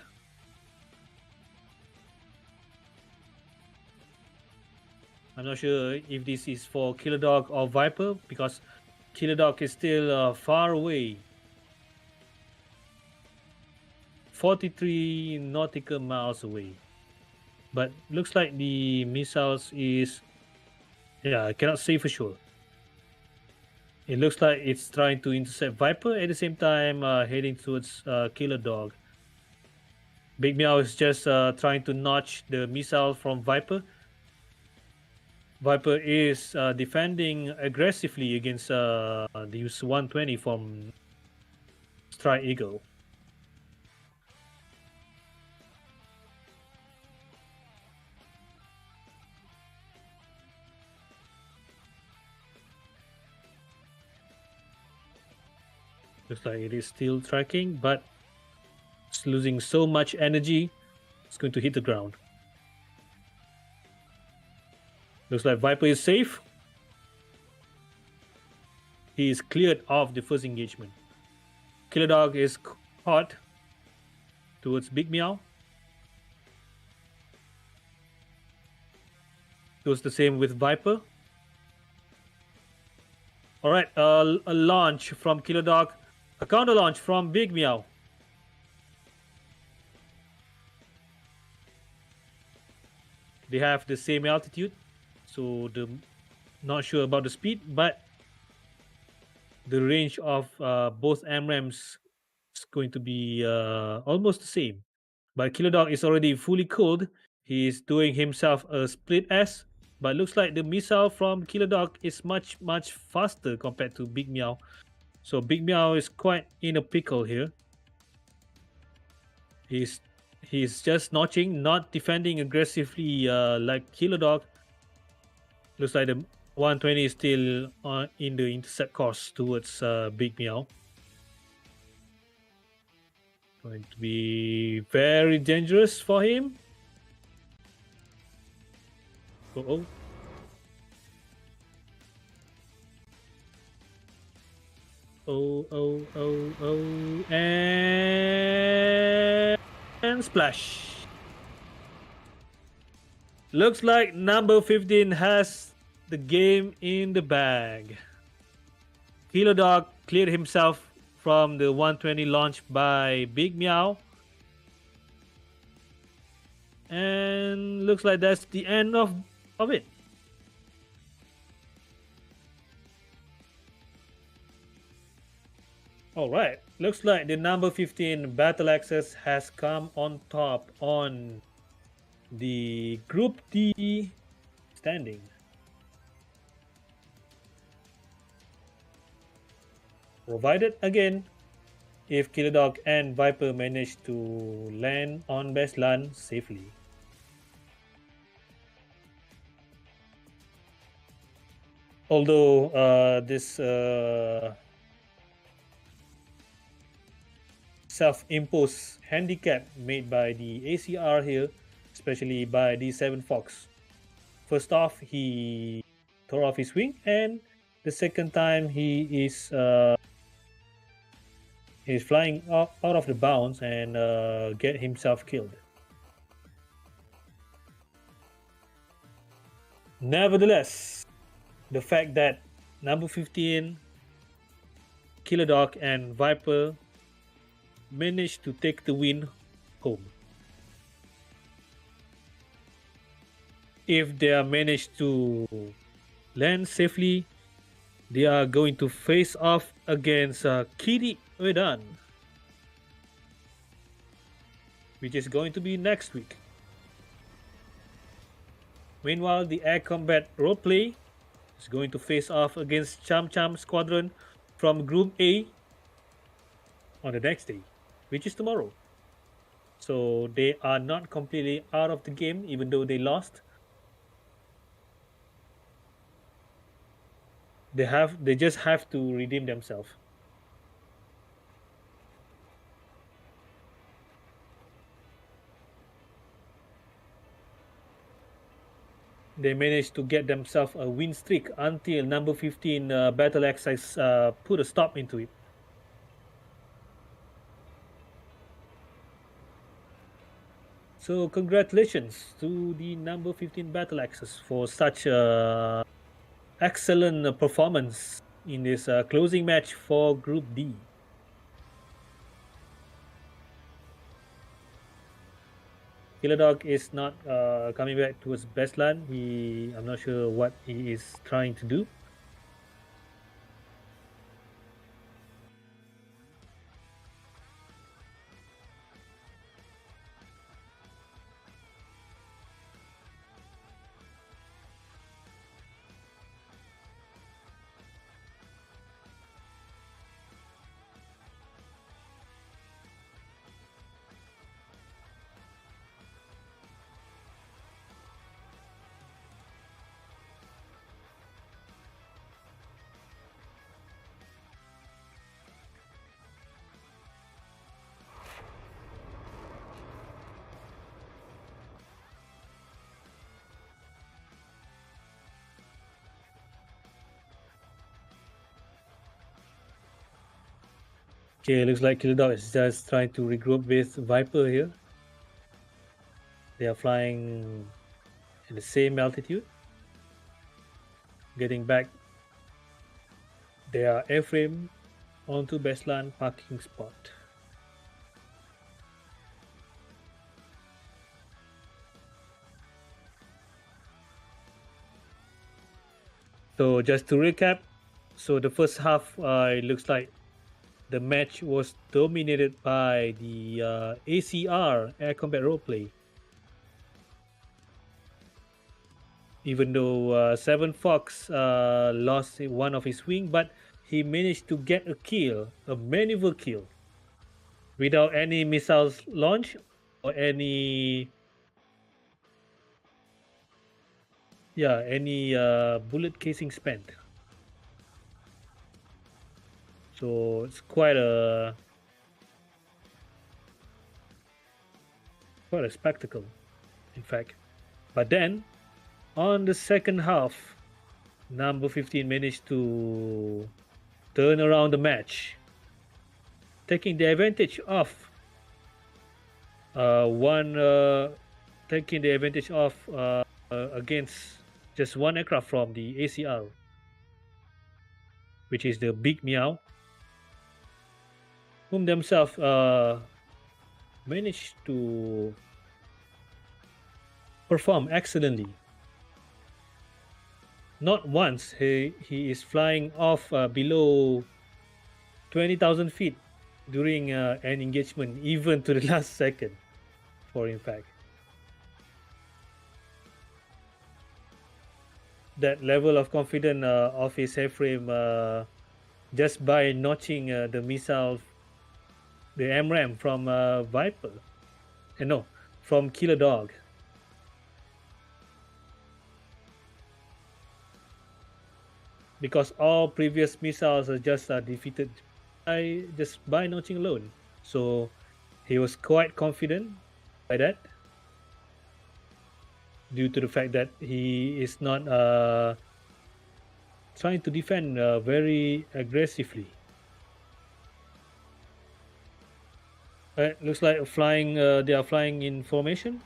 I'm not sure if this is for Killer Dog or Viper, because Killer Dog is still far away. 43 nautical miles away. But looks like the missiles is... Yeah, I cannot say for sure. It looks like it's trying to intercept Viper, at the same time heading towards Killer Dog. Big Meow is just trying to notch the missile from Viper. Viper is defending aggressively against the US-120 from Strike Eagle. Looks like it is still tracking, but it's losing so much energy, it's going to hit the ground. Looks like Viper is safe. He is cleared of the first engagement. Killer Dog is caught towards Big Meow. It was the same with Viper. All right, a launch from Killer Dog, a counter launch from Big Meow. They have the same altitude, so not sure about the speed, but the range of both AMRAAMs is going to be almost the same. But Killer Dog is already fully cooled. He is doing himself a split S, but looks like the missile from Killer Dog is much faster compared to Big Meow. So Big Meow is quite in a pickle here. He's just notching, not defending aggressively like Killer Dog. Looks like the 120 is still in the intercept course towards Big Meow. Going to be very dangerous for him. Oh. And splash. Looks like number 15 has the game in the bag. Kilo Dog cleared himself from the 120 launch by Big Meow. And looks like that's the end of it. Alright, looks like the number 15 Battle Axis has come on top on the Group D standing. Provided again, if Kilodog and Viper manage to land on best land safely. Although this self-imposed handicap made by the ACR here, especially by the 7 Fox. First off, he tore off his wing, and the second time he's flying out of the bounds and get himself killed. Nevertheless, the fact that number 15, Kilodog and Viper managed to take the win home. If they are managed to land safely, they are going to face off against Kirik Uedan, which is going to be next week. Meanwhile, the air combat roleplay is going to face off against Cham Cham Squadron from Group A on the next day, which is tomorrow. So they are not completely out of the game, even though they lost. They just have to redeem themselves. They managed to get themselves a win streak until number 15 Battle Axis put a stop into it. So congratulations to the number 15 Battle Axis for such a excellent performance in this closing match for Group D. Kilodog is not coming back towards best land. I'm not sure what he is trying to do. Okay, looks like Kilodog is just trying to regroup with Viper here. They are flying in the same altitude, getting back their airframe onto Bestland parking spot. So just to recap, so the first half, it looks like the match was dominated by the ACR air combat roleplay. Even though 7 Fox lost one of his wing, but he managed to get a kill, a maneuver kill, without any missiles launch or any bullet casing spent. So it's quite a spectacle, in fact. But then on the second half, number 15 managed to turn around the match, taking the advantage of against just one aircraft from the ACR, which is the Big Meow, whom themselves managed to perform excellently. Not once he is flying off below 20,000 feet during an engagement, even to the last second for impact. That level of confidence of his airframe just by notching the missile, the MRAM from Viper, no, from Killer Dog. Because all previous missiles are just defeated by notching alone. So he was quite confident by that, due to the fact that he is not trying to defend very aggressively. Looks like flying. They are flying in formation.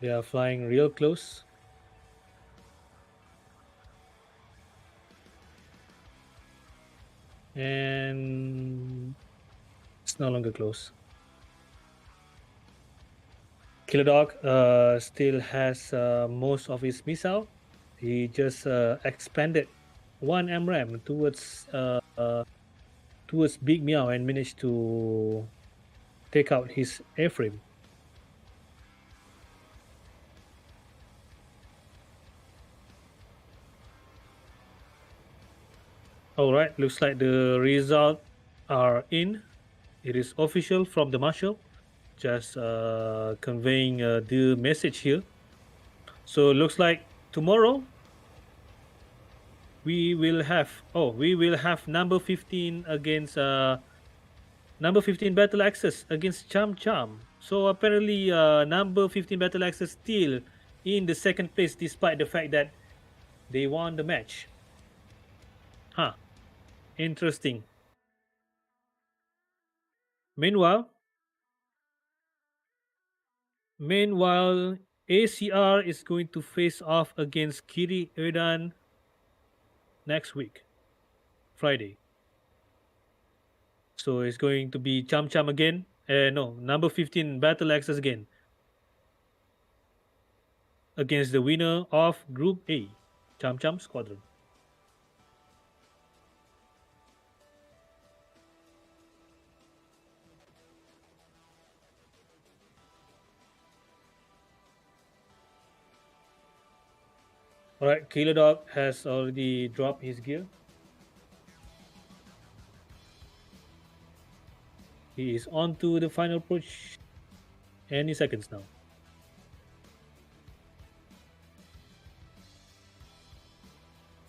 They are flying real close. And it's no longer close. Killer Dog still has most of his missile. He just expanded one MRAM towards Big Meow and managed to take out his airframe. All right, looks like the results are in. It is official from the marshal. Just conveying the message here. So looks like tomorrow we will have number 15 against number 15 battle access against Cham Cham. So apparently number 15 battle access still in the second place despite the fact that they won the match. Huh. Interesting. Meanwhile, ACR is going to face off against Kirik Uedan next week, Friday. So it's going to be Cham Cham again. No, number 15 Battle Access again against the winner of Group A, Cham Cham Squadron. Alright, Killer Dog has already dropped his gear. He is on to the final approach any seconds now.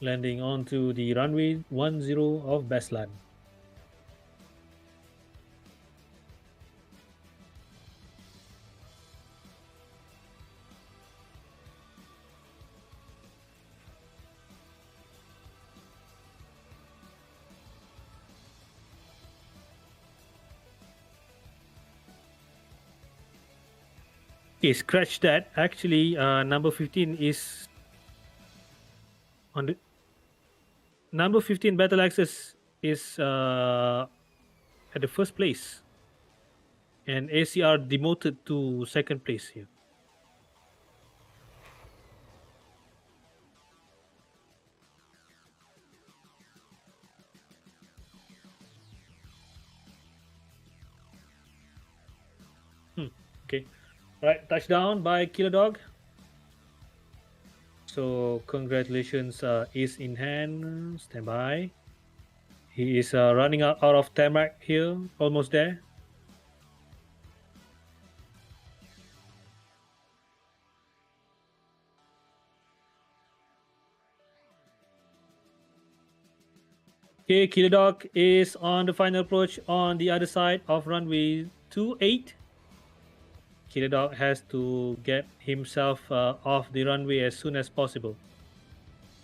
Landing onto the runway 10 of Beslan. Okay, scratch that. Actually, number 15 is on the number 15 Battle Access is at the first place, and ACR demoted to second place here. Okay. All right, touchdown by Killer Dog. So congratulations, is in hand. Stand by. He is running out of tarmac here. Almost there. Okay, Killer Dog is on the final approach on the other side of runway 28. Killer Dog has to get himself off the runway as soon as possible,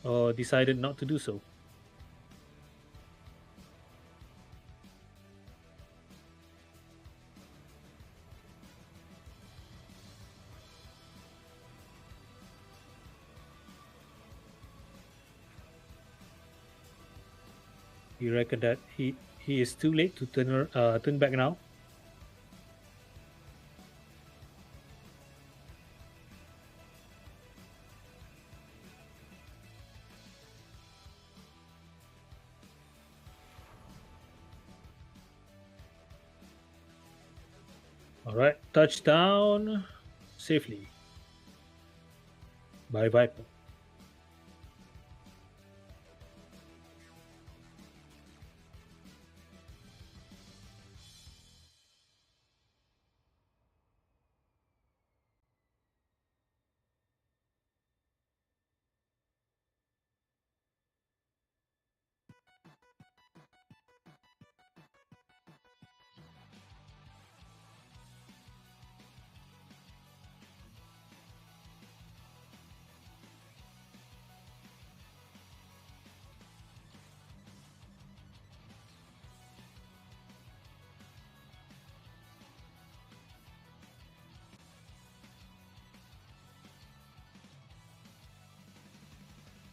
or decided not to do so. You reckon that he is too late to turn back now? All right, touchdown safely by Viper.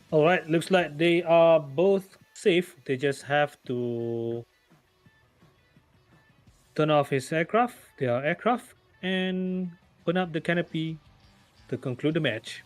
All right, looks like they are both safe. They just have to turn off his aircraft, their aircraft, and open up the canopy to conclude the match.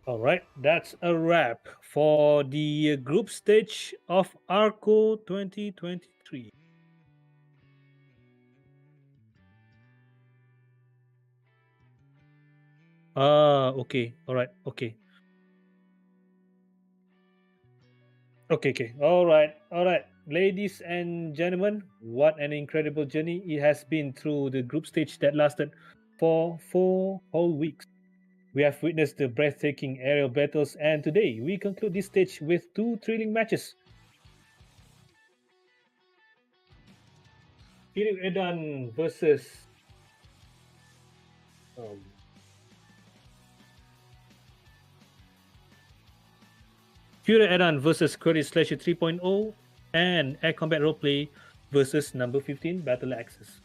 All right, that's a wrap for the group stage of ARCO 2023. Okay. All right. Okay. Okay. All right. All right. Ladies and gentlemen, what an incredible journey it has been through the group stage that lasted for 4 whole weeks. We have witnessed the breathtaking aerial battles, and today we conclude this stage with two thrilling matches. Kirik Uedan versus um, Fury Add-on versus QWERTY Slasher 3.0, and Air Combat Roleplay versus number 15 Battle Axis.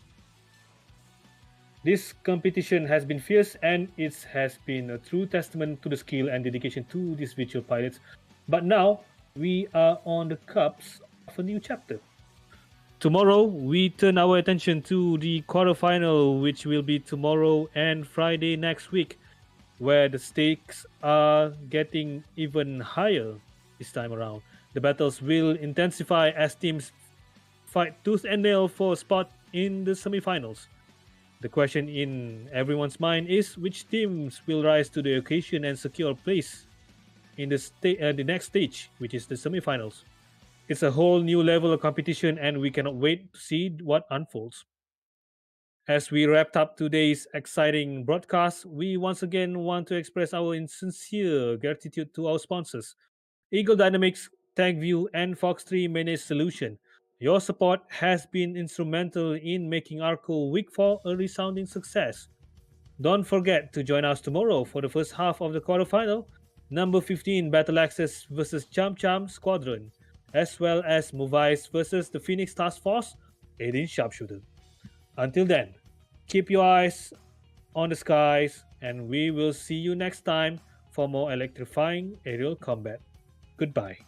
This competition has been fierce and it has been a true testament to the skill and dedication to these virtual pilots. But now we are on the cusp of a new chapter. Tomorrow we turn our attention to the quarterfinal, which will be tomorrow and Friday next week, where the stakes are getting even higher this time around. The battles will intensify as teams fight tooth and nail for a spot in the semifinals. The question in everyone's mind is which teams will rise to the occasion and secure a place in the next stage, which is the semifinals. It's a whole new level of competition, and we cannot wait to see what unfolds. As we wrapped up today's exciting broadcast, we once again want to express our sincere gratitude to our sponsors, Eagle Dynamics, TagView, and Fox3 Managed Solution. Your support has been instrumental in making ARCCO Week 4 a resounding success. Don't forget to join us tomorrow for the first half of the quarterfinal, number 15 Battle Axis versus Cham Cham Squadron, as well as Movice versus the Phoenix Task Force 18 Sharpshooter. Until then, keep your eyes on the skies, and we will see you next time for more electrifying aerial combat. Goodbye.